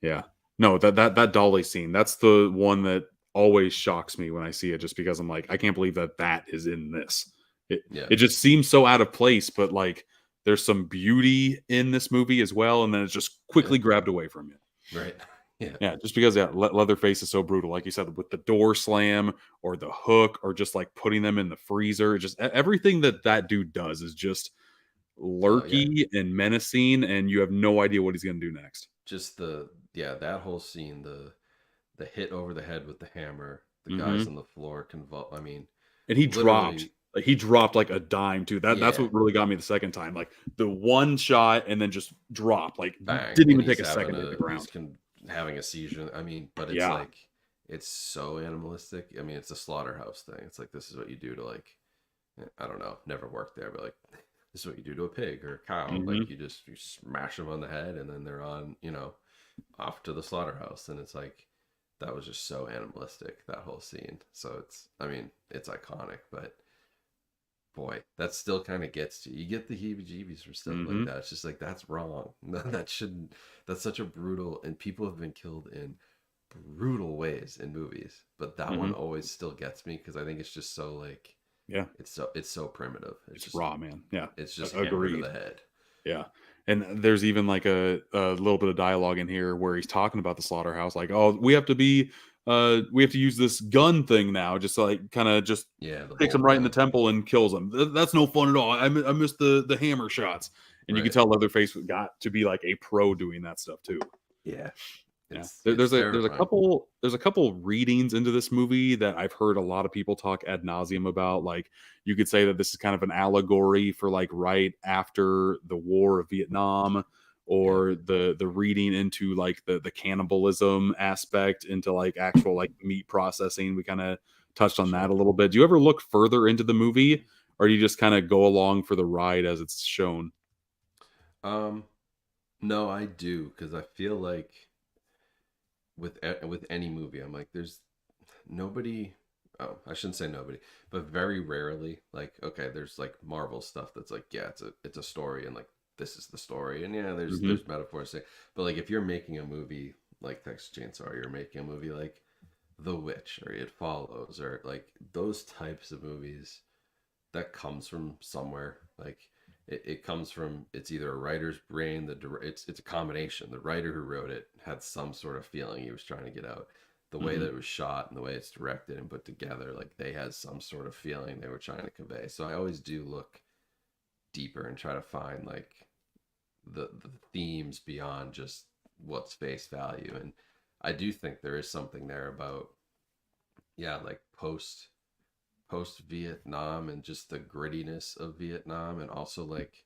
Yeah. No, that dolly scene, that's the one that always shocks me when I see it, just because I'm like, I can't believe that is in this. It Yeah, it just seems so out of place, but like there's some beauty in this movie as well, and then it's just yeah, quickly grabbed away from you. right. Yeah, Yeah, just because Leatherface is so brutal, like you said, with the door slam or the hook or just like putting them in the freezer. Just everything that dude does is just oh yeah. lurky and menacing, and you have no idea what he's gonna do next. Just that whole scene, the hit over the head with the hammer, the guys Hmm. on the floor convul. I mean, And literally, he dropped like a dime too. That's yeah, what really got me the second time. Like the one shot and then just dropped. Like bang, didn't and even take a second to hit the he's ground. having a seizure. I mean, but it's Yeah. like it's so animalistic. I mean, it's a slaughterhouse thing. It's like this is what you do to like, I don't know, never worked there, but like this is what you do to a pig or a cow. Hmm. Like you smash them on the head and then they're on, off to the slaughterhouse. And it's like that was just so animalistic, that whole scene. So I mean, it's iconic, but boy, that still kind of gets to you. You get the heebie-jeebies from stuff like Mm-hmm. that. It's just like, that's wrong. That shouldn't. That's such a brutal, and people have been killed in brutal ways in movies. But that Mm-hmm. one always still gets me because I think it's just so like Yeah, it's so primitive. it's raw, man. Yeah, It's just hammer to agreed. the head. Yeah. And there's even like a little bit of dialogue in here where he's talking about the slaughterhouse, like, oh, we have to use this gun thing now, just to, like, kind of just Yeah, the takes him bolt right in the gun. temple and kills him. That's no fun at all. I missed the hammer shots. And you can Right. tell Leatherface got to be like a pro doing that stuff too. Yeah. Yeah, It's there's a terrifying. couple readings into this movie that I've heard a lot of people talk ad nauseum about. Like, you could say that this is kind of an allegory for like right after the War of Vietnam, Yeah. or the reading into like the cannibalism aspect into like actual like meat processing. We kind of touched on that Sure. a little bit. Do you ever look further into the movie, or do you just kind of go along for the ride as it's shown? Um, no, I do because I feel like with any movie, I'm like, there's nobody. Oh, I shouldn't say nobody, but very rarely, like, okay, there's like Marvel stuff that's like, yeah, it's a story, and like this is the story, and yeah, Hmm. there's metaphors there, but like if you're making a movie like Texas Chainsaw, or you're making a movie like The Witch or It Follows, or like those types of movies, that comes from somewhere. Like it comes from, it's either a writer's brain, it's a combination. The writer who wrote it had some sort of feeling he was trying to get out. The way Hmm. that it was shot and the way it's directed and put together, like they had some sort of feeling they were trying to convey. So I always do look deeper and try to find like the themes beyond just what's face value. And I do think there is something there about, yeah, like post Vietnam and just the grittiness of Vietnam, and also like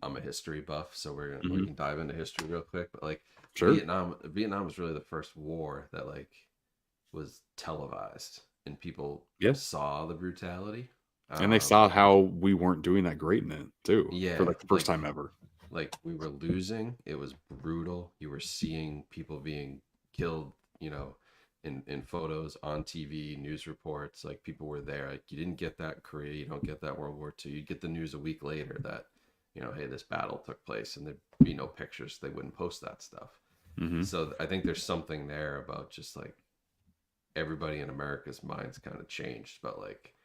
I'm a history buff, so we Hmm. can dive into history real quick. But like Sure. Vietnam was really the first war that like was televised and people Yeah. saw the brutality. And they saw how we weren't doing that great in it too, for Yeah, like the first time ever. like we were losing. It was brutal. You were seeing people being killed, in photos, on TV, news reports. Like people were there. Like you didn't get that Korea, you don't get that World War II. You'd get the news a week later that, hey, this battle took place, and there'd be no pictures. They wouldn't post that stuff. Hmm. So I think there's something there about just like everybody in America's minds kind of changed about like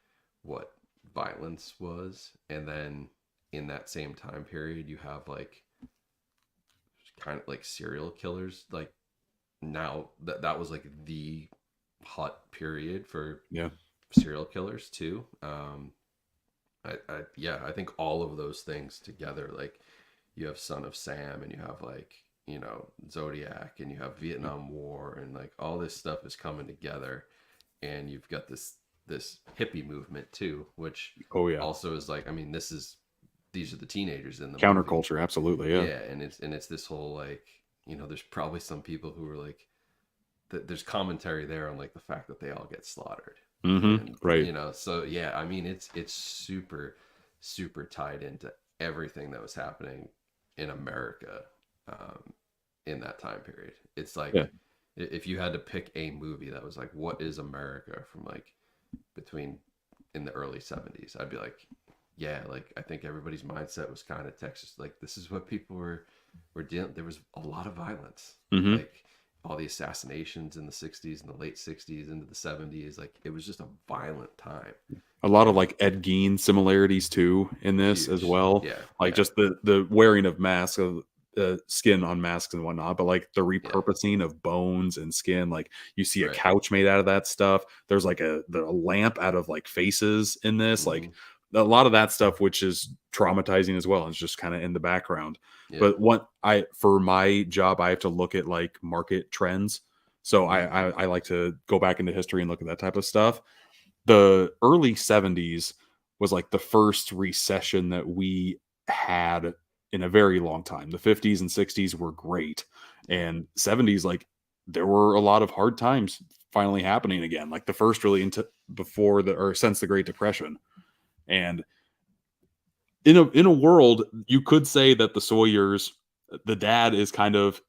what violence was. And then in that same time period, you have like kind of like serial killers. Like now that was like the hot period for Yeah. serial killers too. Yeah, I think all of those things together, like you have Son of Sam, and you have like, Zodiac, and you have Vietnam War, and like all this stuff is coming together. And you've got this hippie movement too, which Oh yeah. also is like, I mean, these are the teenagers in the movie. Counterculture, absolutely. Yeah. Yeah, and it's this whole like, there's probably some people who are like, there's commentary there on like the fact that they all get slaughtered. Hmm. And Right. so yeah, I mean, it's super super tied into everything that was happening in America, um, in that time period. It's Yeah. like, if you had to pick a movie that was like, what is America from like between in the early 70s, I'd be like, yeah, like I think everybody's mindset was kind of Texas. Like this is what people were dealing. There was a lot of violence, Hmm. like all the assassinations in the 60s and the late 60s into the 70s. Like it was just a violent time. A lot of And like Ed Gein similarities too in this as huge. well. Yeah, Like yeah, just the wearing of masks, of skin on masks and whatnot, but like the yeah. repurposing of bones and skin. Like you see a Right. couch made out of that stuff. There's like a lamp out of like faces in this. Like Hmm. a lot of that stuff, which is traumatizing as well. It's just kind of in the background. Yeah. But what for my job, I have to look at like market trends. So Hmm. I like to go back into history and look at that type of stuff. The early 70s was like the first recession that we had in a very long time. The 50s and 60s were great. Yeah. And 70s, like there were a lot of hard times finally happening again. Like the first really into before the or since the Great Depression. And in a world, you could say that the Sawyers, the dad is kind of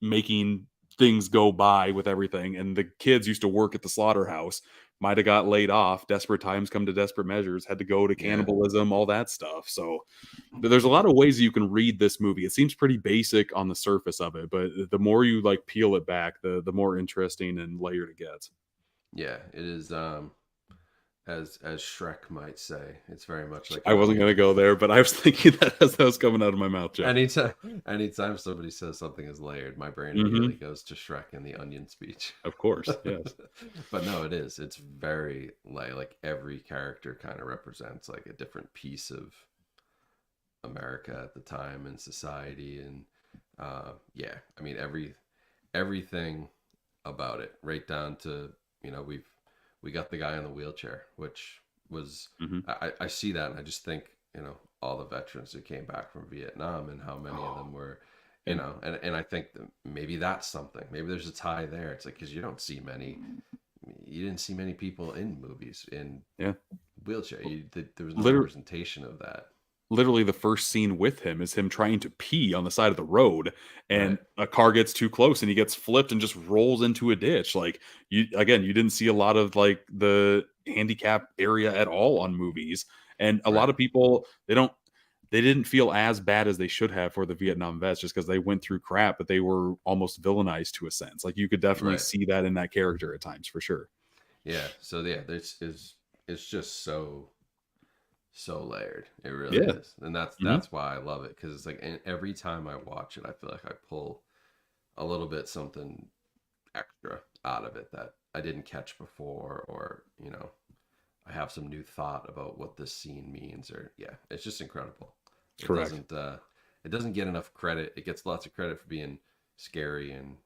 making things go by with everything. And the kids used to work at the slaughterhouse, might have got laid off. Desperate times come to desperate measures, had to go to Yeah. cannibalism, all that stuff. So there's a lot of ways you can read this movie. It seems pretty basic on the surface of it, but the more you like peel it back, the more interesting and layered it gets. Yeah, it is. As Shrek might say, it's very much like I wasn't gonna go there, but I was thinking that as that was coming out of my mouth, Jeff. anytime somebody says something is layered, my brain Mhm. immediately goes to Shrek and the Onion speech. Of course, yes. But no, it is. It's very like every character kind of represents like a different piece of America at the time and society, and yeah, I mean everything about it, right down to we got the guy in the wheelchair, which was Mhm. I see that and I just think all the veterans who came back from Vietnam and how many of them were And- and I think that maybe that's something, maybe there's a tie there. It's like because you didn't see many people in movies in Yeah. wheelchair. There was no Liter- representation of that. Literally the first scene with him is him trying to pee on the side of the road, and Right. a car gets too close and he gets flipped and just rolls into a ditch. Like you didn't see a lot of like the handicap area at all on movies. And a lot Right. of people they didn't feel as bad as they should have for the Vietnam vets just because they went through crap, but they were almost villainized to a sense. Like you could definitely Right. see that in that character at times for sure. Yeah. So yeah, this is it's just so layered. It really Yeah. is, and that's Mhm. that's why I love it, because it's like and every time I watch it, I feel like I pull a little bit something extra out of it that I didn't catch before, or I have some new thought about what this scene means, or yeah, it's just incredible. It Correct. doesn't get enough credit. It gets lots of credit for being scary and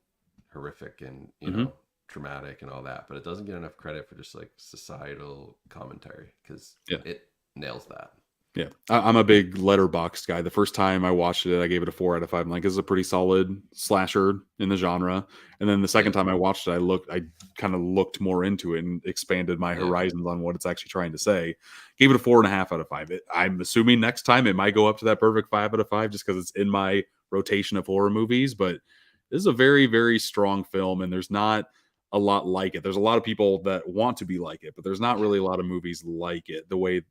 horrific and Mhm. traumatic and all that, but it doesn't get enough credit for just like societal commentary, because Yeah. it nails that. Yeah, I'm a big Letterboxd guy. The first time I watched it, I gave it a 4 out of 5. I'm like, this is a pretty solid slasher in the genre. And then the second Yeah. time I watched it, I kind of looked more into it and expanded my Yeah. horizons on what it's actually trying to say. Gave it a 4.5 out of 5. I'm assuming next time it might go up to that perfect 5 out of 5 just because it's in my rotation of horror movies. But this is a very, very strong film, and there's not a lot like it. There's a lot of people that want to be like it, but there's not really a lot of movies like it. The way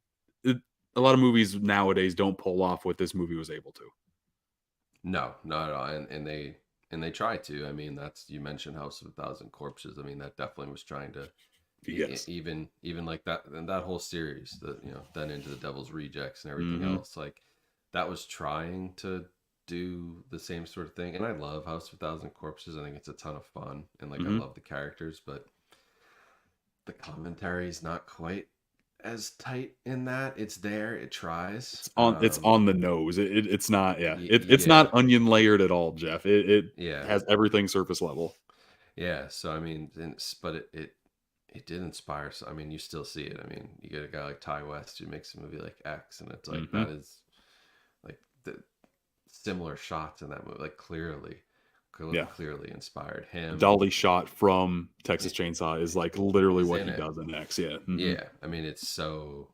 a lot of movies nowadays don't pull off what this movie was able to. No, not at all. And they try to. I mean, you mentioned House of a Thousand Corpses. I mean, that definitely was trying to Yes. even like that, and that whole series, that then into the Devil's Rejects and everything Mhm. else, like that was trying to do the same sort of thing. And I love House of a Thousand Corpses. I think it's a ton of fun, and like I Mhm. love the characters, but the commentary is not quite as tight in that. It's there, it tries. It's on the nose. It's not, yeah. It's Yeah, not onion layered at all, Jeff. It yeah, has everything surface level. yeah. So I mean, but it did inspire. So I mean, you still see it. I mean, you get a guy like Ty West who makes a movie like X, and it's like Mhm. that is like the similar shots in that movie, like Yeah. clearly inspired him. Dolly shot from Texas Chainsaw is like literally He's what in he it. does in X. Yeah. Mhm. Yeah, I mean, it's so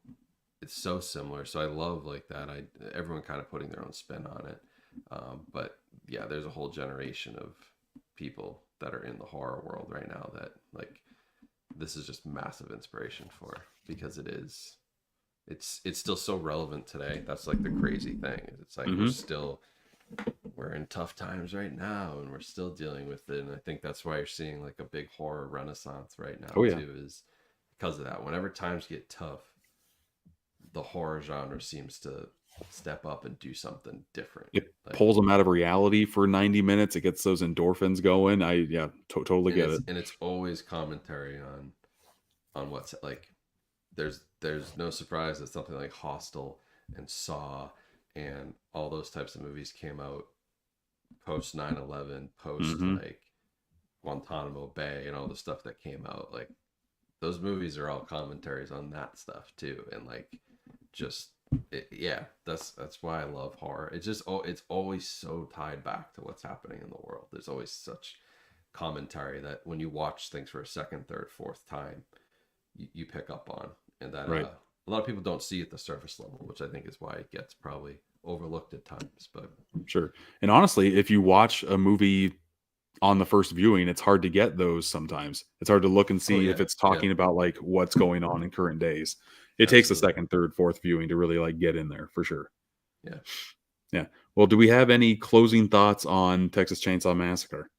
similar. So I love like that. Everyone kind of putting their own spin on it. But yeah, there's a whole generation of people that are in the horror world right now that like this is just massive inspiration for, because it's still so relevant today. That's like the crazy thing. It's like Mhm. we're in tough times right now, and we're still dealing with it. And I think that's why you're seeing like a big horror renaissance right now Oh, yeah. too, is because of that. Whenever times get tough, the horror genre seems to step up and do something different. It Like, pulls them out of reality for 90 minutes. It gets those endorphins going. Totally get it. and it's always commentary on what's like. There's no surprise that something like Hostel and Saw and all those types of movies came out post 9/11, post Mhm. like Guantanamo Bay and all the stuff that came out. Like those movies are all commentaries on that stuff too, and like just yeah, that's why I love horror. It's always so tied back to what's happening in the world. There's always such commentary that when you watch things for a second, third, fourth time, you pick up on, and that Right. a lot of people don't see at the surface level, which I think is why it gets probably overlooked at times. But Sure. And honestly, if you watch a movie on the first viewing, it's hard to get those sometimes. It's hard to look and see if yeah, it's talking about like what's going on in current days. It takes a absolutely. second, third, fourth viewing to really like get in there for sure. Yeah. Yeah. Well, do we have any closing thoughts on Texas Chainsaw Massacre?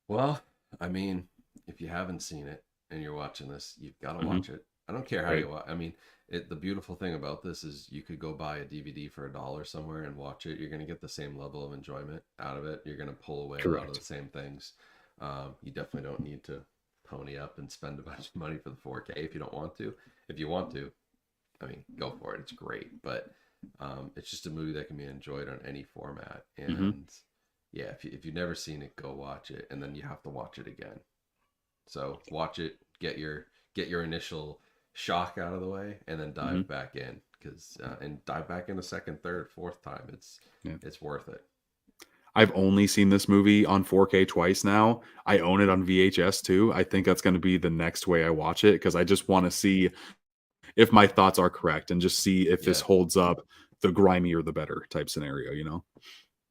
Well, I mean, if you haven't seen it and you're watching this, you've got to Mhm. watch it. I don't care how Right. you watch. I mean, the beautiful thing about this is you could go buy a DVD for $1 somewhere and watch it. You're going to get the same level of enjoyment out of it. You're going to pull away a lot of the Correct. same things. You definitely don't need to pony up and spend a bunch of money for the 4K if you don't want to. If you want to, I mean, go for it. It's great, but it's just a movie that can be enjoyed on any format. Hmm. And yeah, if you've never seen it, go watch it, and then you have to watch it again. So watch it, get your initial shock out of the way, and then Hmm. dive back in because and dive back in a second, third, fourth time. Yeah. It's worth it. I've only seen this movie on 4K twice now. I own it on VHS too. I think that's going to be the next way I watch it because I just want to see if my thoughts are correct and just see if this Yeah, holds up the grimier the better type scenario, you know?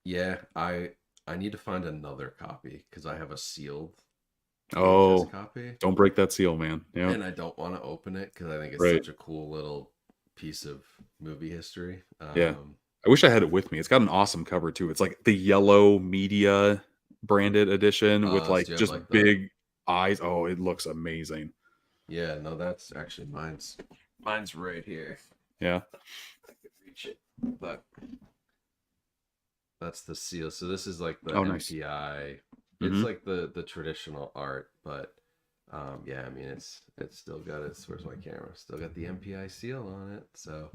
yeah. I need to find another copy because I have a sealed VHS Oh, copy, don't break that seal, man. Yeah. and I don't want to open it because I think it's Right. such a cool little piece of movie history. Yeah. I wish I had it with me. It's got an awesome cover too. It's like the yellow media branded edition with So like you have just like the big eyes. Oh, it looks amazing. yeah, no, that's actually mine's right here. Yeah. I could reach it, but that's the seal. So this is like the Oh, nice. MPI. It's Hmm. like the traditional art, but yeah, I mean it's still got its where's my camera? Still got the MPI seal on it. So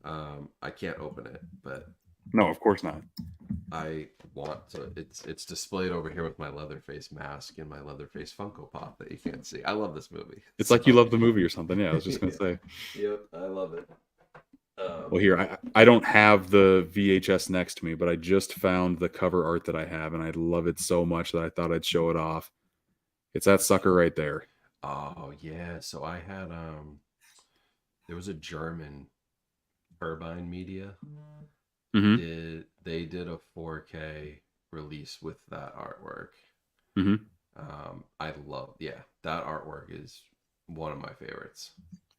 I can't open it, but No, of course not. I want to. It's displayed over here with my Leatherface mask and my Leatherface Funko Pop that you can't see. I love this movie. It's like you So love the movie or something. Yeah, I was just gonna yeah. say. Yep, I love it. Well, here I don't have the VHS next to me, but I just found the cover art that I have, and I love it so much that I thought I'd show it off. It's that sucker right there. Oh yeah, so I had there was a German Turbine Media Hmm. did a 4K release with that artwork. Hmm. I love that artwork is one of my favorites.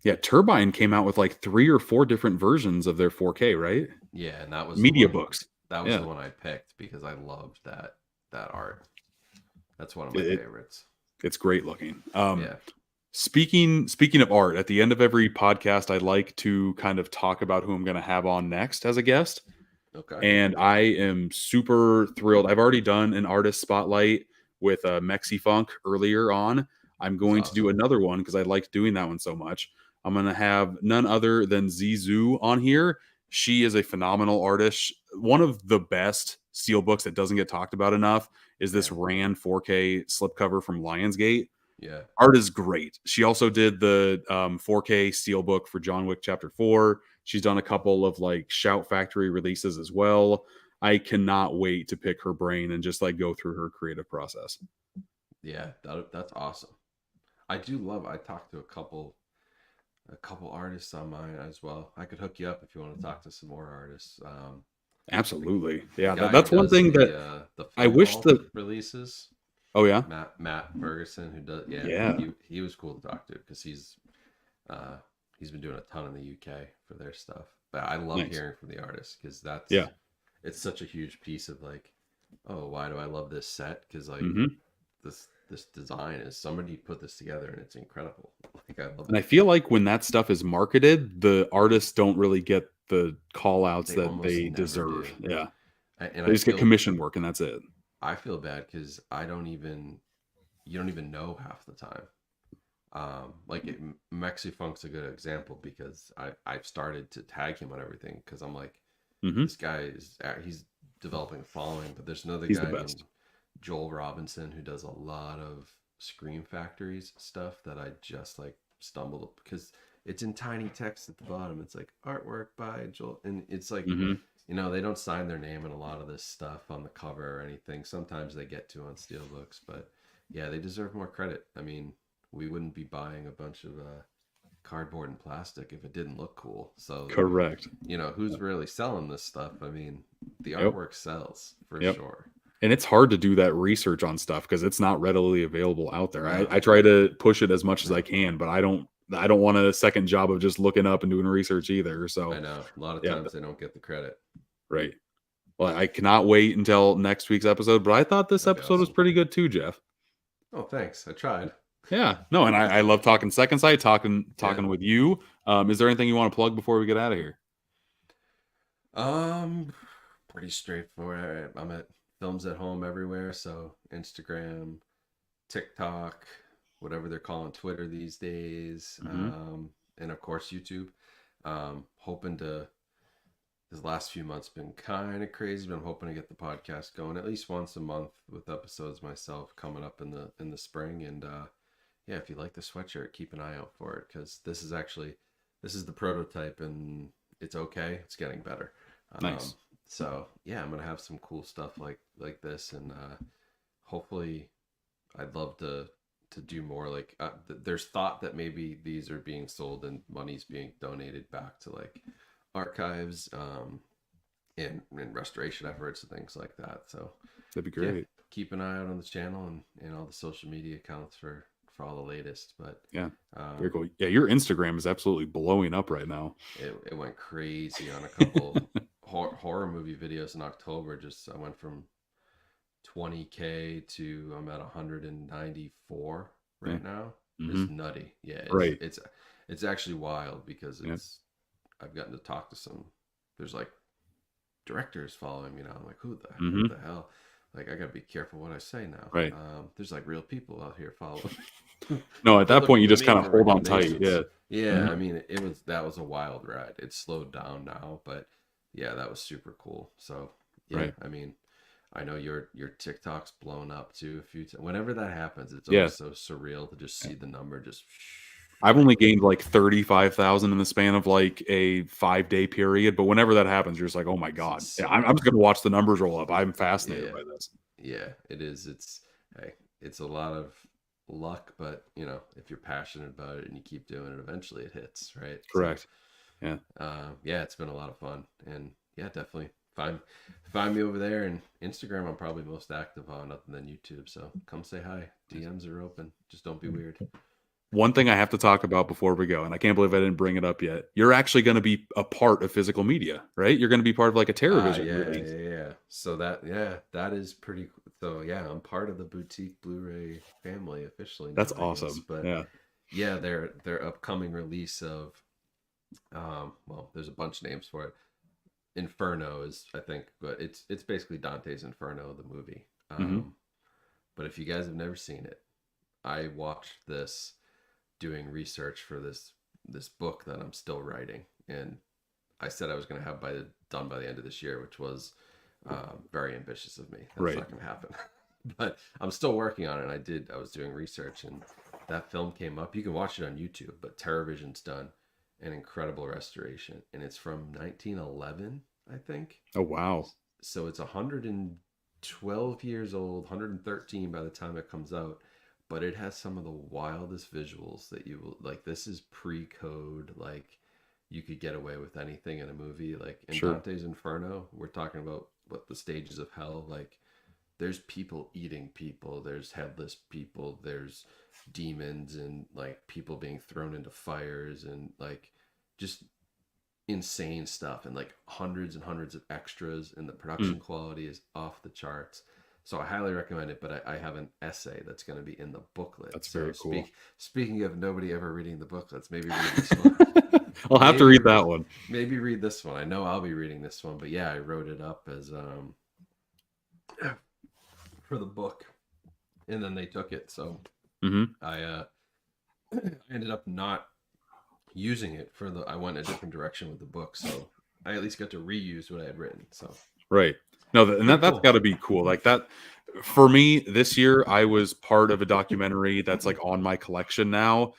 Yeah, Turbine came out with like 3 or 4 different versions of their 4K, right? Yeah, and that was the Media one books. that was Yeah, the one I picked because I loved that art. That's one of my it, favorites. it's great looking. Yeah. Speaking of art, at the end of every podcast, I like to kind of talk about who I'm going to have on next as a guest. Okay. And I am super thrilled. I've already done an artist spotlight with Mexi Funk earlier on. I'm That's going to do awesome. another one because I liked doing that one so much. I'm going to have none other than Zizou on here. She is a phenomenal artist. One of the best steelbooks that doesn't get talked about enough is Yeah. this Ran 4K slipcover from Lionsgate. Yeah. Art is great. She also did the 4K steelbook for John Wick Chapter 4. She's done a couple of like Shout Factory releases as well. I cannot wait to pick her brain and just like go through her creative process. Yeah, that's awesome. I talked to a couple artists on mine as well. I could hook you up if you want to talk to some more artists. Absolutely. The Yeah, guy who that's one does thing that the I Flame wish Vault that. releases, Oh, yeah. Matt Ferguson, who does Yeah. he was cool to talk to because uh he's been doing a ton in the UK for their stuff. But I love Nice. hearing from the artists because Yeah. it's such a huge piece of like, oh, why do I love this set? Because like Hmm. this design is somebody put this together and it's incredible. Like I love And I it. feel like when that stuff is marketed, the artists don't really get the call outs They that almost they never deserve. do. Yeah. And They just get commission work and that's it. I feel bad because you don't even know half the time. Mexi Funk's a good example because I've started to tag him on everything because I'm like, Hmm. this guy he's developing a following, but there's another He's the guy best. named Joel Robinson who does a lot of Scream Factories stuff that I just like stumbled because it's in tiny text at the bottom. It's like artwork by Joel, and it's like Hmm. they don't sign their name in a lot of this stuff on the cover or anything. Sometimes they get to on steelbooks, but yeah, they deserve more credit. I mean, we wouldn't be buying a bunch of cardboard and plastic if it didn't look cool. So Correct. who's really selling this stuff? I mean, the Yep. artwork sells for Yep. sure. And it's hard to do that research on stuff because it's not readily available out there. No. I try to push it as much as I can, but I don't want a second job of just looking up and doing research either. So I know a lot of yeah, times they don't get the credit. right. Well, I cannot wait until next week's episode, but I thought this That'd be episode was awesome. pretty good too, Jeff. Oh, thanks. I tried. Yeah, no, and I love talking Second Sight, talking with you. Is there anything you want to plug before we get out of here? Pretty straightforward. I'm at Films at Home everywhere, so Instagram, TikTok, whatever they're calling Twitter these days, and of course YouTube. Hoping to. This last few months been kind of crazy, but I'm hoping to get the podcast going at least once a month with episodes myself coming up in the spring. And yeah, if you like the sweatshirt, keep an eye out for it, because this is the prototype, and it's okay. It's getting better. Nice. So yeah, I'm gonna have some cool stuff like this, and hopefully, I'd love to do more. Like there's thought that maybe these are being sold and money's being donated back to like archives, and restoration efforts and things like that. So That'd be great. Yeah, keep an eye out on the channel and all the social media accounts for all the latest. But yeah, very cool. Yeah, your Instagram is absolutely blowing up right now. It went crazy on a couple horror movie videos in October. Just I went from 20K to I'm at 194 right now. It's nutty. Yeah, right. It's actually wild because I've gotten to talk to there's like directors following me now. I'm like, who the hell? Like, I gotta be careful what I say now. Right. There's like real people out here following. No, at that point you just kind of hold on tight. Yeah. Yeah. I mean, that was a wild ride. It's slowed down now, but yeah, that was super cool. So yeah, right. I mean, I know your TikTok's blown up too a few times. Whenever that happens, it's always so surreal to just see the number just. I've only gained like 35,000 in the span of like a 5-day period, but whenever that happens, you're just like, oh my god, I'm just gonna watch the numbers roll up. I'm fascinated by this. Yeah, it is. It's a lot of luck, but if you're passionate about it and you keep doing it, eventually it hits, right? Correct. So, yeah, it's been a lot of fun, and yeah, definitely find me over there. And Instagram, I'm probably most active on, other than YouTube. So come say hi. DMs are open. Just don't be weird. One thing I have to talk about before we go, and I can't believe I didn't bring it up yet. You're actually going to be a part of physical media, right? You're going to be part of like a TerrorVision release. Yeah. So that is pretty. So yeah, I'm part of the Boutique Blu-ray family officially. That's awesome. But yeah, their upcoming release of, well, there's a bunch of names for it. Inferno is, I think, but it's basically Dante's Inferno, the movie. But if you guys have never seen it, I watched this doing research for this book that I'm still writing, and I said I was going to have done by the end of this year, which was very ambitious of me. That's not going to happen. But I'm still working on it. I was doing research, and that film came up. You can watch it on YouTube, but TerrorVision's done an incredible restoration, and it's from 1911, I think. Oh wow. So it's 112 years old, 113 by the time it comes out. But it has some of the wildest visuals that you will like. This is pre-code. Like, you could get away with anything in a movie. Like in Dante's Inferno, we're talking about the stages of hell. Like, there's people eating people. There's headless people. There's demons, and like people being thrown into fires, and like just insane stuff. And like hundreds and hundreds of extras, and the production quality is off the charts. So I highly recommend it, but I have an essay that's going to be in the booklet. That's very cool. Speaking of nobody ever reading the booklets, maybe read this one. I'll have to read that one. Maybe read this one. I know I'll be reading this one, but yeah, I wrote it up as for the book, and then they took it. So I ended up not using it I went a different direction with the book, so I at least got to reuse what I had written. So right. No, and that's got to be cool. Like that, for me, this year, I was part of a documentary that's like on my collection now.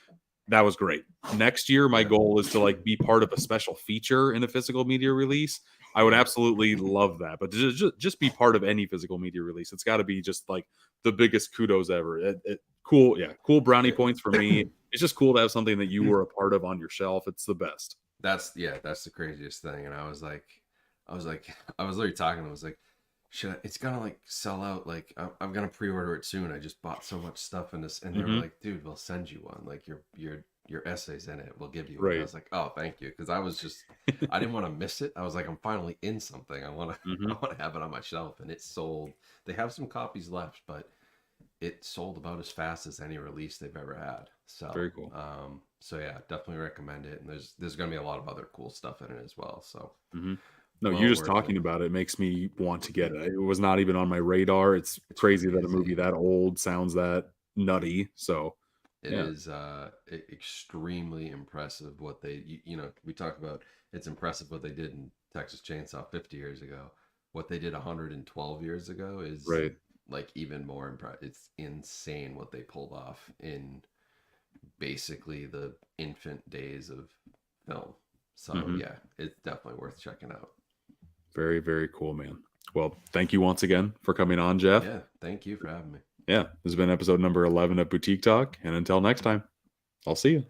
That was great. Next year, my goal is to like be part of a special feature in a physical media release. I would absolutely love that. But to just be part of any physical media release, it's got to be just like the biggest kudos ever. Cool. Yeah. Cool brownie points for me. It's just cool to have something that you were a part of on your shelf. It's the best. That's the craziest thing. And I was literally talking. I was like, it's gonna like sell out. Like I'm gonna pre-order it soon. I just bought so much stuff in this, and they were Mhm. like, "Dude, we'll send you one. Like your essay's in it. We'll give you one." I Right. was like, "Oh, thank you," because I didn't want to miss it. I was like, "I'm finally in something. I want to I Mhm. want to have it on my shelf," and it sold. They have some copies left, but it sold about as fast as any release they've ever had. Very cool. So yeah, definitely recommend it. And there's gonna be a lot of other cool stuff in it as well. So Mhm. No, you well just worth talking it. about it makes me want to get it. It was not even on my radar. It's It's crazy that a movie crazy. that old sounds that nutty. So, It yeah. is extremely impressive what you know, we talk about it's impressive what they did in Texas Chainsaw 50 years ago. What they did 112 years ago is Right. like even more impressive. It's insane what they pulled off in basically the infant days of film. So Mhm. yeah, it's definitely worth checking out. Very, very cool, man. Well, thank you once again for coming on, Jeff. Yeah, thank you for having me. Yeah, this has been episode number 11 of Boutique Talk. And until next time, I'll see you.